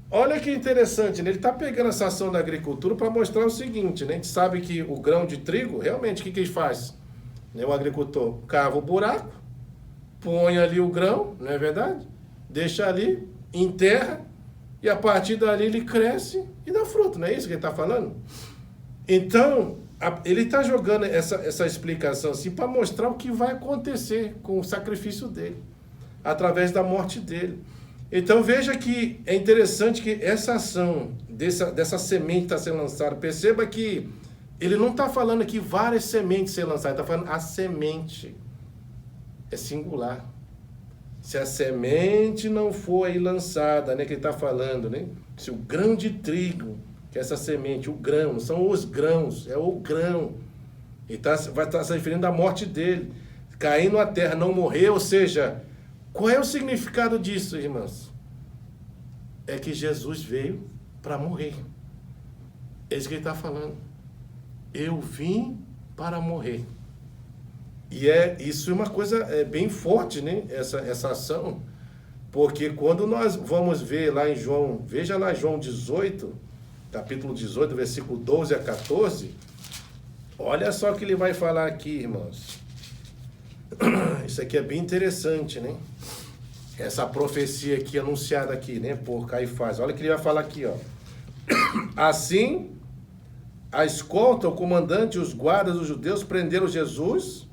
Olha que interessante, né? Ele está pegando essa ação da agricultura para mostrar o seguinte, né? A gente sabe que o grão de trigo, realmente, o que ele faz? Né? O agricultor cava o buraco, põe ali o grão, não é verdade? Deixa ali, enterra, e a partir dali ele cresce e dá fruto, não é isso que ele está falando? Então, ele está jogando essa explicação assim para mostrar o que vai acontecer com o sacrifício dele, através da morte dele. Então veja que é interessante que essa ação dessa semente está sendo lançada. Perceba que ele não está falando aqui várias sementes serem lançadas, ele está falando a semente. É singular. Se a semente não for aí lançada, né, que ele está falando, né? Se o grão de trigo, que é essa semente, o grão, não são os grãos, é o grão. Ele vai estar se referindo à morte dele. Cair na terra, não morrer, ou seja, qual é o significado disso, irmãos? É que Jesus veio para morrer. É isso que ele está falando. Eu vim para morrer. E isso é uma coisa bem forte, né? Essa ação. Porque quando nós vamos ver lá em João, veja lá João 18, capítulo 18, versículo 12 a 14, olha só o que ele vai falar aqui, irmãos. Isso aqui é bem interessante, né? Essa profecia aqui, anunciada aqui, né, por Caifás. Olha o que ele vai falar aqui, ó. Assim, a escolta, o comandante e os guardas dos judeus prenderam Jesus,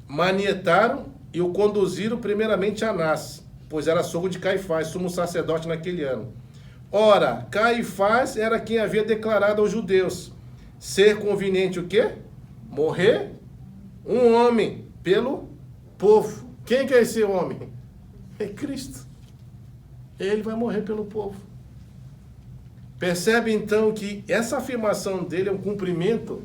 manietaram e o conduziram primeiramente a Anás, pois era sogro de Caifás, sumo sacerdote naquele ano. Ora, Caifás era quem havia declarado aos judeus ser conveniente o quê? Morrer um homem pelo povo. Quem que é esse homem? É Cristo. Ele vai morrer pelo povo. Percebe então que essa afirmação dele é um cumprimento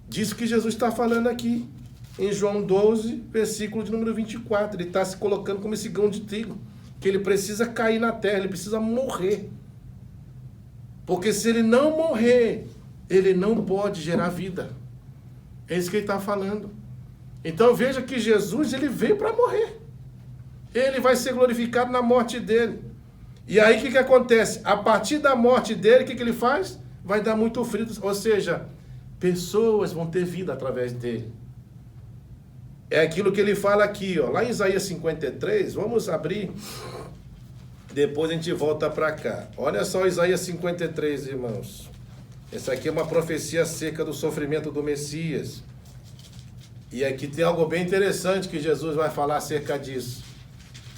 disso que Jesus está falando aqui. Em João 12, versículo de número 24. Ele está se colocando como esse grão de trigo. Que ele precisa cair na terra, ele precisa morrer. Porque se ele não morrer, ele não pode gerar vida. É isso que ele está falando. Então veja que Jesus, ele veio para morrer. Ele vai ser glorificado na morte dele. E aí o que acontece? A partir da morte dele, o que ele faz? Vai dar muito fruto. Ou seja, pessoas vão ter vida através dele. É aquilo que ele fala aqui, ó, lá em Isaías 53, vamos abrir, depois a gente volta para cá. Olha só Isaías 53, irmãos. Essa aqui é uma profecia acerca do sofrimento do Messias. E aqui tem algo bem interessante que Jesus vai falar acerca disso.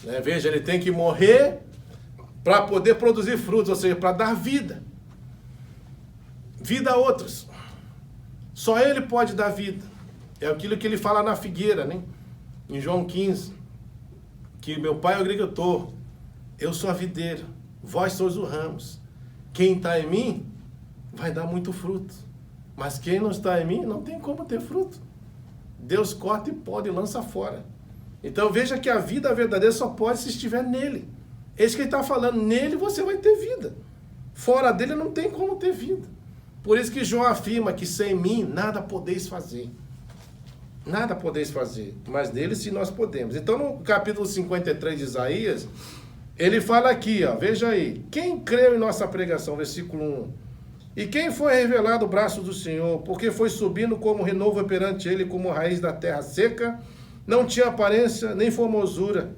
Né? Veja, ele tem que morrer para poder produzir frutos, ou seja, para dar vida. Vida a outros. Só ele pode dar vida. É aquilo que ele fala na figueira, né? Em João 15. Que meu pai é o agricultor, eu sou a videira, vós sois os ramos. Quem está em mim vai dar muito fruto. Mas quem não está em mim não tem como ter fruto. Deus corta e poda e lança fora. Então veja que a vida verdadeira só pode se estiver nele. É isso que ele está falando. Nele você vai ter vida. Fora dele não tem como ter vida. Por isso que João afirma que sem mim nada podeis fazer. Nada podeis fazer, mas nele sim nós podemos. Então no capítulo 53 de Isaías, ele fala aqui, ó, veja aí. Quem creu em nossa pregação, versículo 1. E quem foi revelado o braço do Senhor, porque foi subindo como renovo perante ele, como raiz da terra seca, não tinha aparência nem formosura,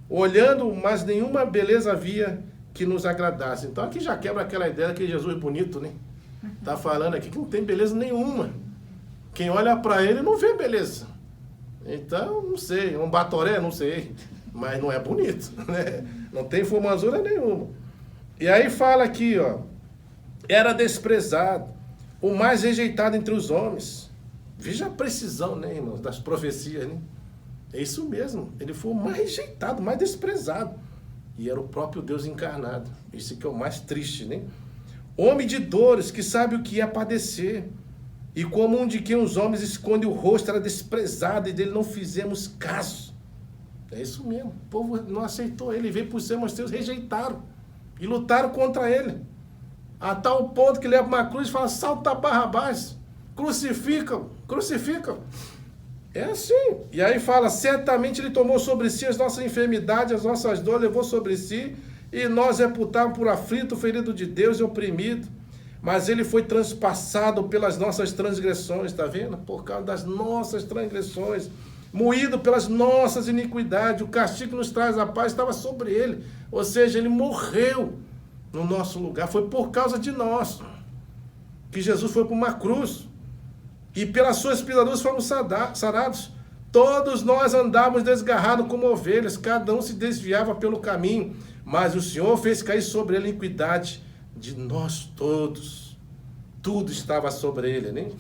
olhando, mas nenhuma beleza havia que nos agradasse. Então aqui já quebra aquela ideia que Jesus é bonito, né? Tá falando aqui que não tem beleza nenhuma. Quem olha para ele não vê beleza. Então, não sei, um batoré, não sei, mas não é bonito, né? Não tem formosura nenhuma. E aí fala aqui, ó, era desprezado, o mais rejeitado entre os homens. Veja a precisão, né, irmãos, das profecias, né? É isso mesmo, ele foi o mais rejeitado, o mais desprezado. E era o próprio Deus encarnado. Isso que é o mais triste, né? Homem de dores, que sabe o que é padecer. E como um de quem os homens escondem o rosto, era desprezado e dele não fizemos caso. É isso mesmo. O povo não aceitou ele, veio por ser, mas seus rejeitaram. E lutaram contra ele. A tal ponto que leva uma cruz e fala, salta Barrabás. Crucificam, crucificam. É assim. E aí fala, certamente ele tomou sobre si as nossas enfermidades, as nossas dores, levou sobre si. E nós reputávamos por aflito, ferido de Deus e oprimido. Mas ele foi transpassado pelas nossas transgressões, está vendo? Por causa das nossas transgressões, moído pelas nossas iniquidades, o castigo que nos traz a paz estava sobre ele. Ou seja, ele morreu no nosso lugar, foi por causa de nós que Jesus foi para uma cruz. E pelas suas pisaduras fomos sarados. Todos nós andávamos desgarrados como ovelhas, cada um se desviava pelo caminho, mas o Senhor fez cair sobre ele a iniquidade de nós todos. Tudo estava sobre ele, né?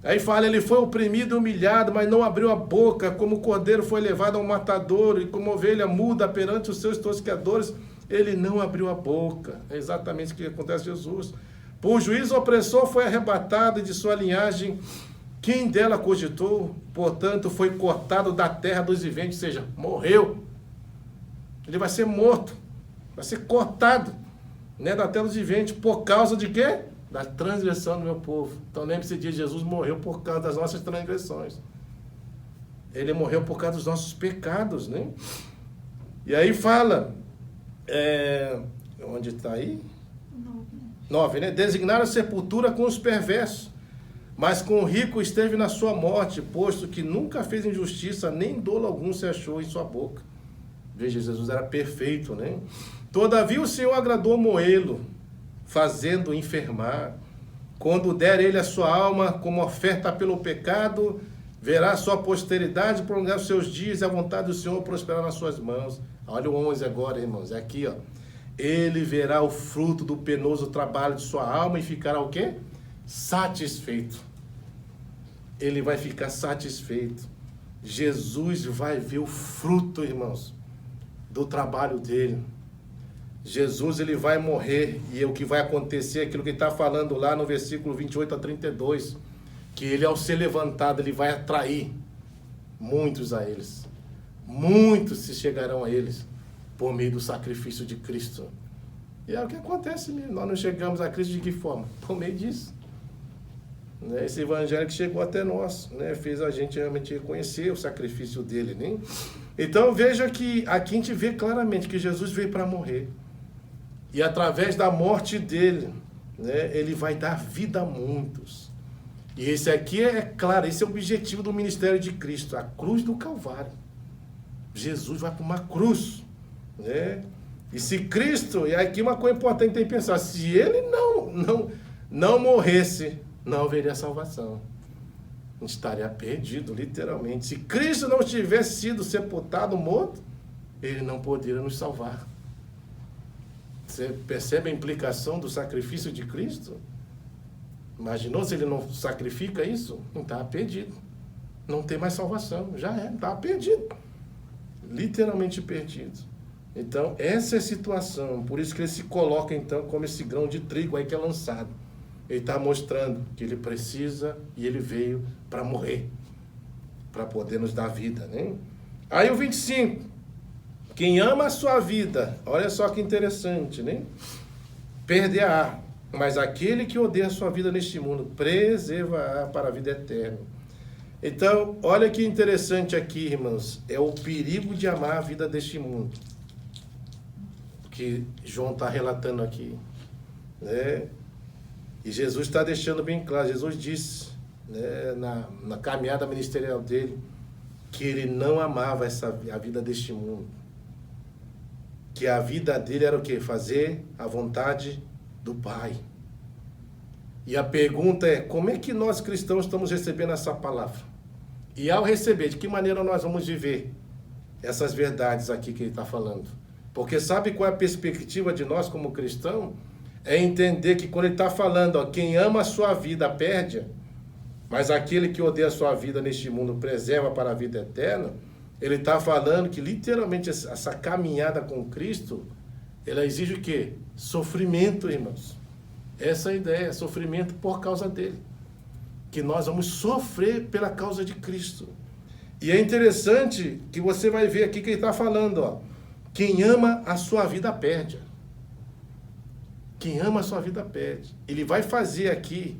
Aí fala, ele foi oprimido e humilhado, mas não abriu a boca, como o cordeiro foi levado ao matador, e como ovelha muda perante os seus tosqueadores, ele não abriu a boca. É exatamente o que acontece com Jesus. Por juízo opressor foi arrebatado, e de sua linhagem, quem dela cogitou? Portanto, foi cortado da terra dos viventes, ou seja, morreu. Ele vai ser morto, vai ser cortado, né, da terra dos viventes, por causa de quê? Da transgressão do meu povo. Então lembre-se de Jesus morreu por causa das nossas transgressões. Ele morreu por causa dos nossos pecados, né? E aí fala, onde está aí? 9, né? Designaram a sepultura com os perversos, mas com o rico esteve na sua morte, posto que nunca fez injustiça, nem dolo algum se achou em sua boca. Veja, Jesus era perfeito, né? Todavia o Senhor agradou moê-lo, fazendo enfermar. Quando der ele a sua alma como oferta pelo pecado, verá a sua posteridade prolongar os seus dias, e a vontade do Senhor prosperar nas suas mãos. Olha o 11 agora, irmãos, é aqui, ó. ele verá o fruto do penoso trabalho de sua alma e ficará o quê? Satisfeito. Ele vai ficar satisfeito. Jesus vai ver o fruto, irmãos, do trabalho dele. Jesus, ele vai morrer, e o que vai acontecer é aquilo que ele está falando lá no versículo 28 a 32, que ele, ao ser levantado, ele vai atrair muitos a eles. Muitos se chegarão a eles por meio do sacrifício de Cristo. E é o que acontece mesmo. Nós não chegamos a Cristo de que forma? Por meio disso. Esse evangelho que chegou até nós, fez a gente realmente reconhecer o sacrifício dele. Né? Então veja que aqui a gente vê claramente que Jesus veio para morrer. E através da morte dele, ele vai dar vida a muitos. E esse aqui é claro, esse é o objetivo do ministério de Cristo, a cruz do Calvário. Jesus vai para uma cruz. E se Cristo, e aqui uma coisa importante tem que pensar, se ele não morresse, não haveria salvação. A gente estaria perdido, literalmente. Se Cristo não tivesse sido sepultado, morto, ele não poderia nos salvar. Você percebe a implicação do sacrifício de Cristo? Imaginou se ele não sacrifica isso? Não estava perdido. Não tem mais salvação. Já estava perdido. Literalmente perdido. Então, essa é a situação. Por isso que ele se coloca, então, como esse grão de trigo aí que é lançado. Ele está mostrando que ele precisa e ele veio para morrer, para poder nos dar vida. Né? Aí o 25. Quem ama a sua vida, olha só que interessante, né? Perderá, mas aquele que odeia a sua vida neste mundo, preservará para a vida eterna. Então, olha que interessante aqui, irmãos, é o perigo de amar a vida deste mundo, que João está relatando aqui, né? E Jesus está deixando bem claro, Jesus disse, né, na caminhada ministerial dele, que ele não amava a vida deste mundo. Que a vida dele era o quê? Fazer a vontade do Pai. E a pergunta é, como é que nós cristãos estamos recebendo essa palavra? E ao receber, de que maneira nós vamos viver essas verdades aqui que ele está falando? Porque sabe qual é a perspectiva de nós como cristão? É entender que quando ele está falando, quem ama a sua vida perde, mas aquele que odeia a sua vida neste mundo preserva para a vida eterna. Ele está falando que literalmente essa caminhada com Cristo, ela exige o quê? Sofrimento, irmãos. Essa é a ideia, sofrimento por causa dele. Que nós vamos sofrer pela causa de Cristo. E é interessante que você vai ver aqui que ele está falando, quem ama a sua vida perde. Quem ama a sua vida perde. Ele vai fazer aqui,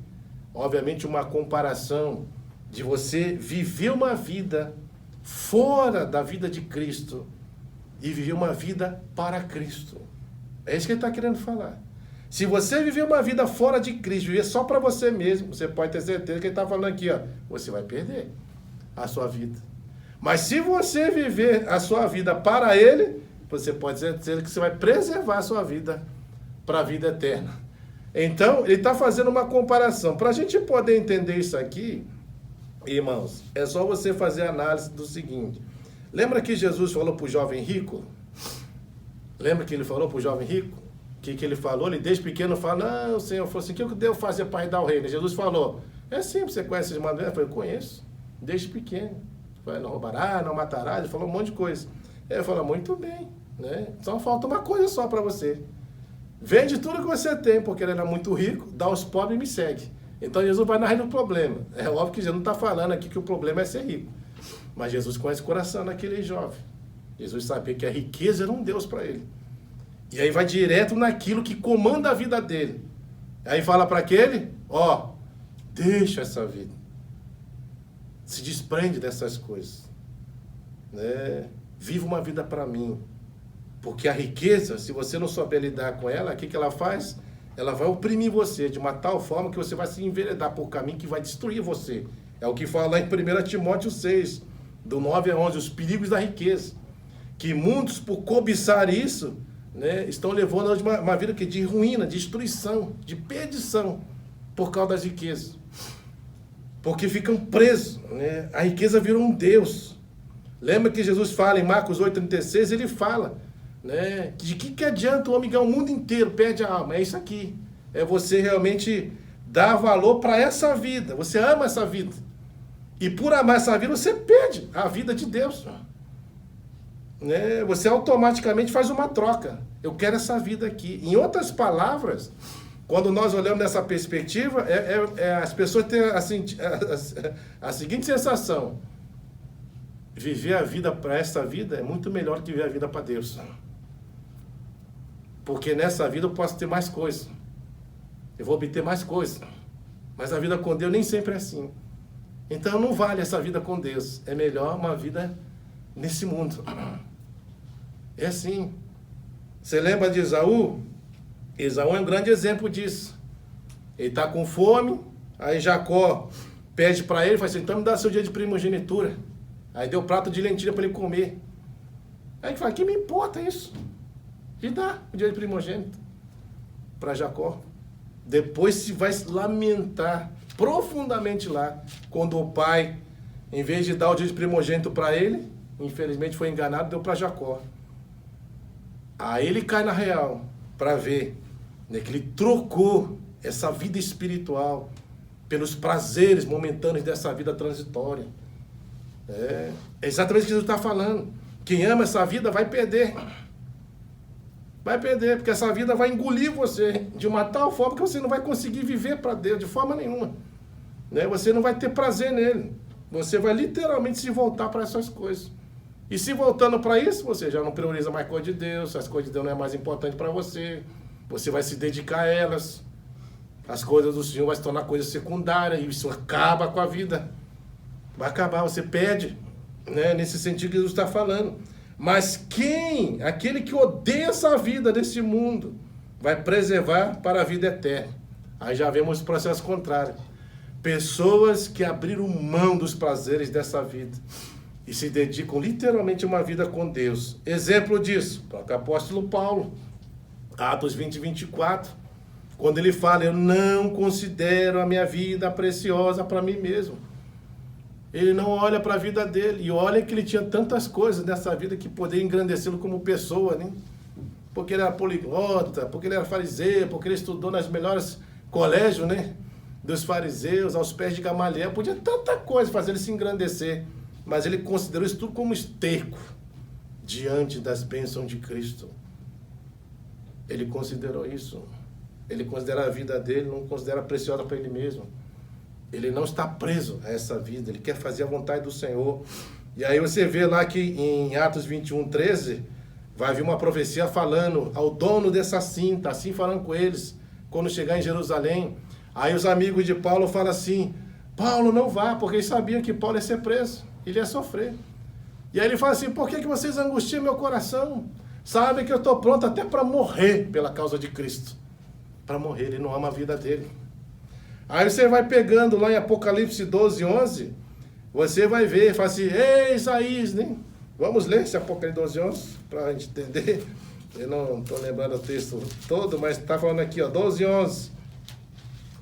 obviamente, uma comparação de você viver uma vida fora da vida de Cristo e viver uma vida para Cristo. É isso que ele está querendo falar. Se você viver uma vida fora de Cristo, viver só para você mesmo, você pode ter certeza que ele está falando aqui, você vai perder a sua vida. Mas se você viver a sua vida para Ele, você pode ter certeza que você vai preservar a sua vida para a vida eterna. Então, ele está fazendo uma comparação. Para a gente poder entender isso aqui, irmãos, é só você fazer a análise do seguinte. Lembra que Jesus falou para o jovem rico? Lembra que ele falou para o jovem rico? O que ele falou? Ele desde pequeno fala, não, Senhor, falou assim, o que eu devo fazer para herdar o reino? Jesus falou, é simples, você conhece esses mandamentos? Eu falei, eu conheço, desde pequeno. Falei, não roubará, não matará, ele falou um monte de coisa. Ele falou, muito bem, né? Só falta uma coisa só para você. Vende tudo que você tem, porque ele era muito rico, dá aos pobres e me segue. Então Jesus vai na raiz do problema. É óbvio que Jesus não está falando aqui que o problema é ser rico. Mas Jesus conhece o coração daquele jovem. Jesus sabia que a riqueza era um Deus para ele. E aí vai direto naquilo que comanda a vida dele. Aí fala para aquele, deixa essa vida. Se desprende dessas coisas. Né? Viva uma vida para mim. Porque a riqueza, se você não souber lidar com ela, o que ela faz? Ela vai oprimir você de uma tal forma que você vai se enveredar por um caminho que vai destruir você. É o que fala lá em 1 Timóteo 6, do 9 a 11, os perigos da riqueza. Que muitos, por cobiçar isso, né, estão levando hoje uma vida de ruína, de destruição, de perdição, por causa das riquezas. Porque ficam presos. Né? A riqueza virou um Deus. Lembra que Jesus fala em Marcos 8,36, ele fala, Né? De que adianta o homem ganhar o mundo inteiro, perde a alma? É isso aqui. É você realmente dar valor para essa vida. Você ama essa vida. E por amar essa vida, você perde a vida de Deus. Né? Você automaticamente faz uma troca. Eu quero essa vida aqui. Em outras palavras, quando nós olhamos nessa perspectiva, as pessoas têm a seguinte sensação: viver a vida para essa vida é muito melhor que viver a vida para Deus. Porque nessa vida eu posso ter mais coisas. Eu vou obter mais coisas. Mas a vida com Deus nem sempre é assim. Então não vale essa vida com Deus. É melhor uma vida nesse mundo. É assim. Você lembra de Esaú? Esaú é um grande exemplo disso. Ele está com fome, aí Jacó pede para ele, fala assim, então me dá seu dia de primogenitura. Aí deu prato de lentilha para ele comer. Aí ele fala, que me importa isso? E dá o dia de primogênito para Jacó. Depois se vai lamentar profundamente lá, quando o pai, em vez de dar o dia de primogênito para ele, infelizmente foi enganado, deu para Jacó. Aí ele cai na real para ver, né, que ele trocou essa vida espiritual pelos prazeres momentâneos dessa vida transitória. É exatamente o que Jesus está falando. Quem ama essa vida vai perder. Vai perder, porque essa vida vai engolir você de uma tal forma que você não vai conseguir viver para Deus de forma nenhuma. Né? Você não vai ter prazer nele. Você vai literalmente se voltar para essas coisas. E se voltando para isso, você já não prioriza mais coisa de Deus, as coisas de Deus não é mais importante para você, você vai se dedicar a elas, as coisas do Senhor vai se tornar coisa secundária, e isso acaba com a vida. Vai acabar, você perde, né? Nesse sentido que Jesus está falando. Mas aquele que odeia essa vida desse mundo, vai preservar para a vida eterna. Aí já vemos o processo contrário. Pessoas que abriram mão dos prazeres dessa vida e se dedicam literalmente a uma vida com Deus. Exemplo disso, o apóstolo Paulo, Atos 20, 24, quando ele fala, eu não considero a minha vida preciosa para mim mesmo. Ele não olha para a vida dele, e olha que ele tinha tantas coisas nessa vida que poderia engrandecê-lo como pessoa, né? Porque ele era poliglota, porque ele era fariseu, porque ele estudou nas melhores colégios, né, dos fariseus, aos pés de Gamaliel, podia tanta coisa fazer ele se engrandecer, mas ele considerou isso tudo como esterco diante das bênçãos de Cristo. Ele considerou isso. Ele considera a vida dele, não considera preciosa para ele mesmo. Ele não está preso a essa vida, ele quer fazer a vontade do Senhor. E aí você vê lá que em Atos 21, 13, vai vir uma profecia falando ao dono dessa cinta, assim falando com eles, quando chegar em Jerusalém. Aí os amigos de Paulo falam assim, Paulo não vá, porque eles sabiam que Paulo ia ser preso, ele ia sofrer. E aí ele fala assim, por que vocês angustiam meu coração? Sabem que eu estou pronto até para morrer pela causa de Cristo. Para morrer, ele não ama a vida dele. Aí você vai pegando lá em Apocalipse 12, 11, você vai ver, fala assim, ei Isaías, né? Vamos ler esse Apocalipse 12, 11, para a gente entender. Eu não estou lembrando o texto todo, mas está falando aqui, ó, 12, 11.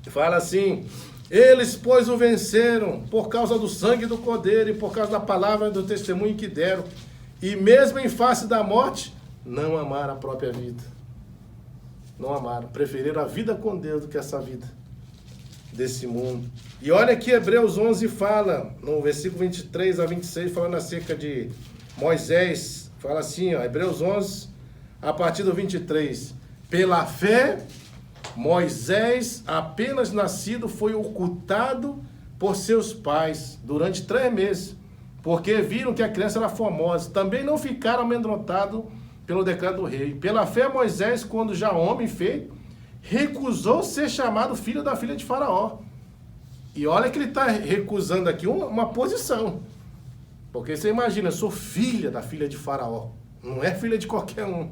Fala assim, eles, pois, o venceram por causa do sangue do Cordeiro e por causa da palavra do testemunho que deram. E mesmo em face da morte, não amaram a própria vida. Não amaram, preferiram a vida com Deus do que essa vida desse mundo. E olha que Hebreus 11 fala, no versículo 23 a 26, falando acerca de Moisés, fala assim, ó, Hebreus 11, a partir do 23, pela fé, Moisés, apenas nascido, foi ocultado por seus pais durante 3 meses, porque viram que a criança era formosa. Também não ficaram amedrontados pelo decreto do rei. Pela fé, Moisés, quando já homem feito, recusou ser chamado filho da filha de Faraó. E olha que ele está recusando aqui uma posição. Porque você imagina, eu sou filha da filha de Faraó. Não é filha de qualquer um.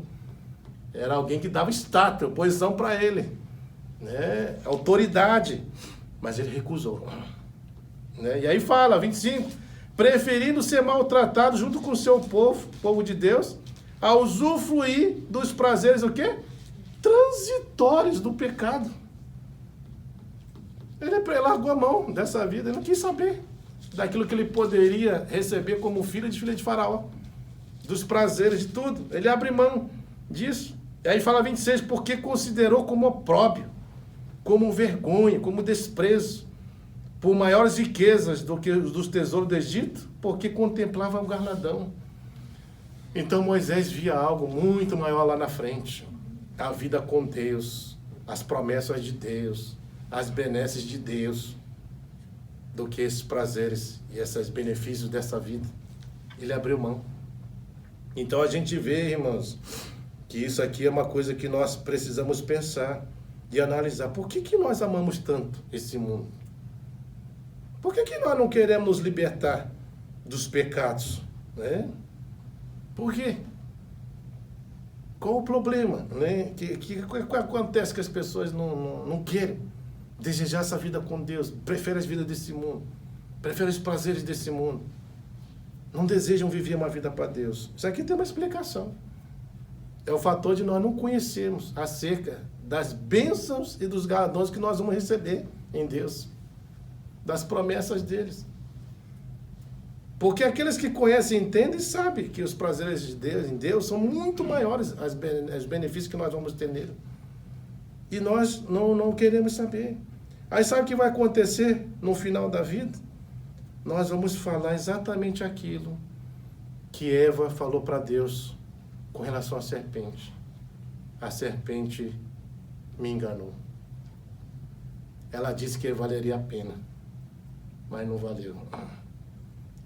Era alguém que dava status, posição para ele. Né? Autoridade. Mas ele recusou. Né? E aí fala, 25, preferindo ser maltratado junto com o seu povo de Deus, a usufruir dos prazeres, o quê? Transitórios do pecado. Ele largou a mão dessa vida, ele não quis saber daquilo que ele poderia receber como filho de Faraó, dos prazeres, de tudo. Ele abre mão. disso. E aí fala 26, porque considerou como opróbio, como vergonha, como desprezo, por maiores riquezas do que os dos tesouros do Egito, porque contemplava o galardão. Então Moisés via algo muito maior lá na frente. A vida com Deus, as promessas de Deus, as benesses de Deus, do que esses prazeres e esses benefícios dessa vida. Ele abriu mão. Então a gente vê, irmãos, que isso aqui é uma coisa que nós precisamos pensar e analisar. Por que nós amamos tanto esse mundo? Por que nós não queremos nos libertar dos pecados? Né? Por quê? Qual o problema? Né? Que acontece que as pessoas não querem desejar essa vida com Deus, preferem as vidas desse mundo, preferem os prazeres desse mundo, não desejam viver uma vida para Deus. Isso aqui tem uma explicação. É o fator de nós não conhecermos acerca das bênçãos e dos galardões que nós vamos receber em Deus, das promessas deles. Porque aqueles que conhecem e entendem sabem que os prazeres de Deus, em Deus, são muito maiores os benefícios que nós vamos ter nele. E nós não queremos saber. Aí sabe o que vai acontecer no final da vida? Nós vamos falar exatamente aquilo que Eva falou para Deus com relação à serpente. A serpente me enganou. Ela disse que valeria a pena, mas não valeu.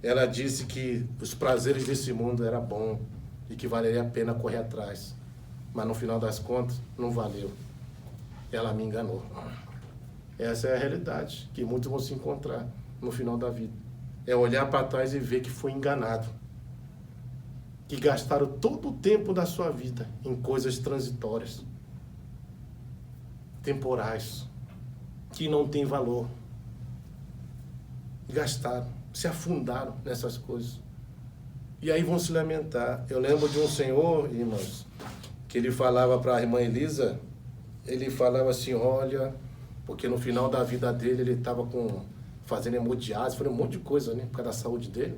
Ela disse que os prazeres desse mundo eram bons e que valeria a pena correr atrás, mas no final das contas não valeu. Ela me enganou. Essa é a realidade que muitos vão se encontrar no final da vida. É olhar para trás e ver que foi enganado. Que gastaram todo o tempo da sua vida em coisas transitórias, temporais, que não tem valor. Gastaram, se afundaram nessas coisas. E aí vão se lamentar. Eu lembro de um senhor, irmãos, que ele falava para a irmã Elisa, ele falava assim, olha, porque no final da vida dele ele estava fazendo hemodiálise, foi um monte de coisa, né, por causa da saúde dele,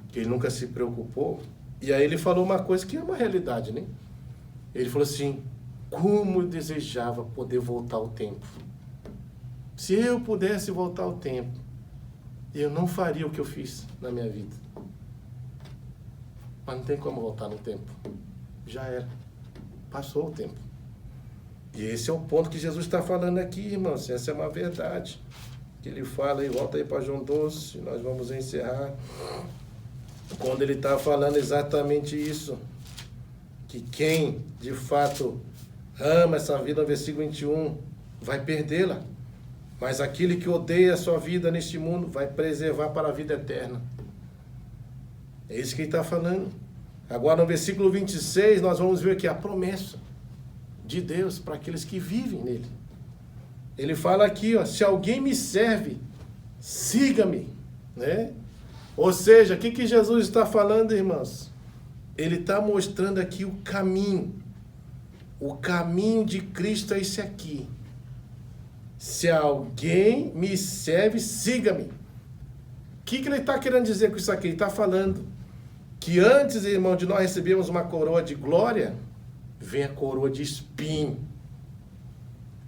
que ele nunca se preocupou. E aí ele falou uma coisa que é uma realidade, né? Ele falou assim, como eu desejava poder voltar ao tempo. Se eu pudesse voltar ao tempo, eu não faria o que eu fiz na minha vida. Mas não tem como voltar no tempo. Já era. Passou o tempo. E esse é o ponto que Jesus está falando aqui, irmãos. Essa é uma verdade. Que ele fala, e volta aí para João 12, nós vamos encerrar. Quando ele está falando exatamente isso. Que quem, de fato, ama essa vida, no versículo 21, vai perdê-la. Mas aquele que odeia a sua vida neste mundo vai preservar para a vida eterna. É isso que ele está falando. Agora no versículo 26 nós vamos ver aqui a promessa de Deus para aqueles que vivem nele. Ele fala aqui, ó, se alguém me serve, siga-me. Né? Ou seja, o que Jesus está falando, irmãos? Ele está mostrando aqui o caminho. O caminho de Cristo é esse aqui. Se alguém me serve, siga-me. O que ele está querendo dizer com isso aqui? Ele está falando que antes, irmão, de nós recebermos uma coroa de glória, vem a coroa de espinho.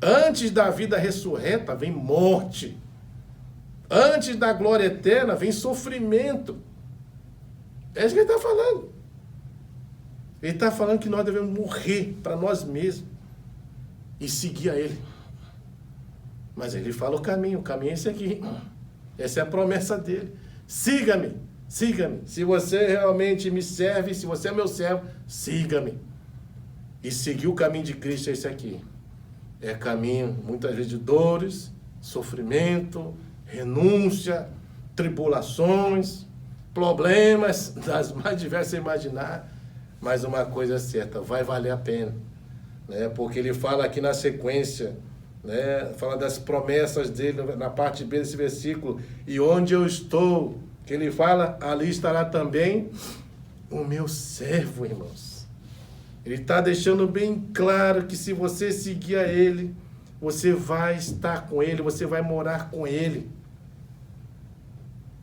Antes da vida ressurreta, vem morte. Antes da glória eterna, vem sofrimento. É isso que ele está falando. Ele está falando que nós devemos morrer para nós mesmos e seguir a ele. Mas ele fala o caminho é esse aqui. Essa é a promessa dele. Siga-me, siga-me. Se você realmente me serve, se você é meu servo, siga-me. E seguir o caminho de Cristo é esse aqui. É caminho, muitas vezes, de dores, sofrimento, renúncia, tribulações, problemas, das mais diversas a imaginar. Mas uma coisa é certa, vai valer a pena. Né? Porque ele fala aqui na sequência, né? Fala das promessas dele na parte B desse versículo. E onde eu estou, que ele fala, ali estará também o meu servo, irmãos. Ele está deixando bem claro que se você seguir a ele, você vai estar com ele, você vai morar com ele.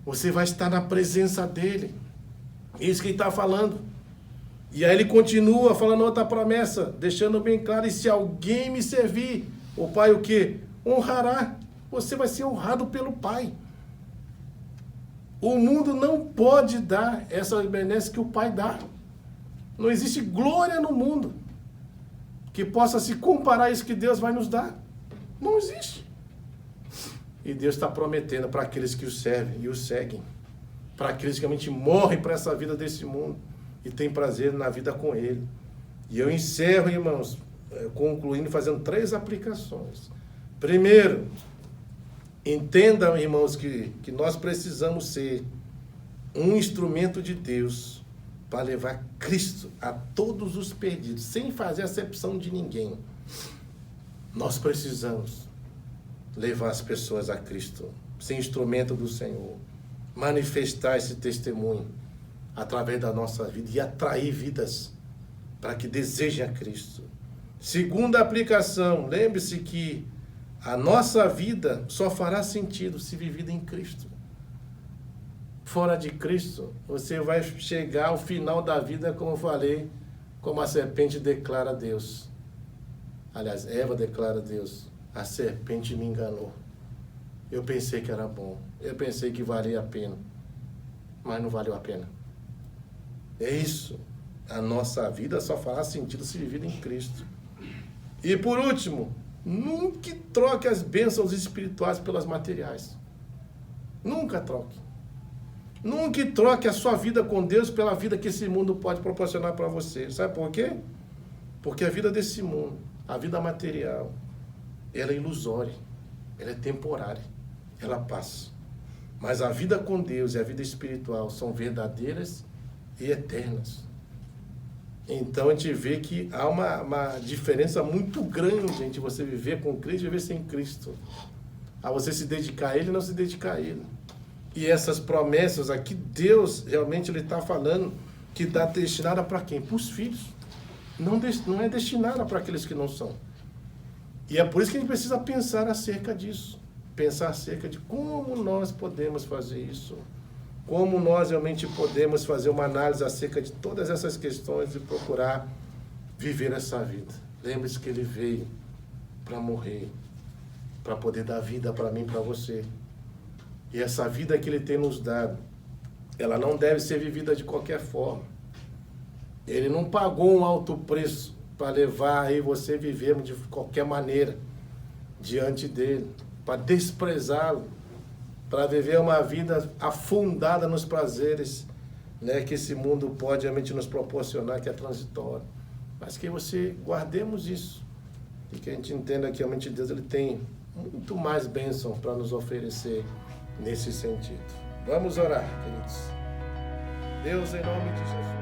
Você vai estar na presença dele. É isso que ele está falando. E aí ele continua falando outra promessa, deixando bem claro, e se alguém me servir, o Pai o quê? Honrará. Você vai ser honrado pelo Pai. O mundo não pode dar essa benesse que o Pai dá. Não existe glória no mundo que possa se comparar a isso que Deus vai nos dar. Não existe. E Deus está prometendo para aqueles que o servem e o seguem, para aqueles que realmente morrem para essa vida desse mundo e têm prazer na vida com Ele. E eu encerro, irmãos, concluindo, fazendo 3 aplicações. Primeiro, entendam, irmãos, que nós precisamos ser um instrumento de Deus para levar Cristo a todos os perdidos, sem fazer acepção de ninguém. Nós precisamos levar as pessoas a Cristo, ser instrumento do Senhor, manifestar esse testemunho através da nossa vida e atrair vidas para que desejem a Cristo. Segunda aplicação, lembre-se que a nossa vida só fará sentido se vivida em Cristo. Fora de Cristo, você vai chegar ao final da vida, como eu falei, como a serpente declara a Deus. Aliás, Eva declara a Deus, a serpente me enganou. Eu pensei que era bom, eu pensei que valia a pena, mas não valeu a pena. É isso, a nossa vida só fará sentido se vivida em Cristo. E por último, nunca troque as bênçãos espirituais pelas materiais. Nunca troque. Nunca troque a sua vida com Deus pela vida que esse mundo pode proporcionar para você. Sabe por quê? Porque a vida desse mundo, a vida material, ela é ilusória, ela é temporária, ela passa. Mas a vida com Deus e a vida espiritual são verdadeiras e eternas. Então a gente vê que há uma diferença muito grande entre você viver com Cristo e viver sem Cristo. A você se dedicar a Ele e não se dedicar a Ele. E essas promessas aqui, Deus realmente Ele está falando que está destinada para quem? Para os filhos. Não é destinada para aqueles que não são. E é por isso que a gente precisa pensar acerca disso. Pensar acerca de como nós podemos fazer isso. Como nós realmente podemos fazer uma análise acerca de todas essas questões e procurar viver essa vida. Lembre-se que Ele veio para morrer, para poder dar vida para mim e para você. E essa vida que Ele tem nos dado, ela não deve ser vivida de qualquer forma. Ele não pagou um alto preço para levar aí você viver de qualquer maneira diante dEle, para desprezá-lo, para viver uma vida afundada nos prazeres, né, que esse mundo pode realmente nos proporcionar, que é transitório. Mas que você guardemos isso e que a gente entenda que realmente Deus Ele tem muito mais bênção para nos oferecer nesse sentido. Vamos orar, queridos. Deus, em nome de Jesus.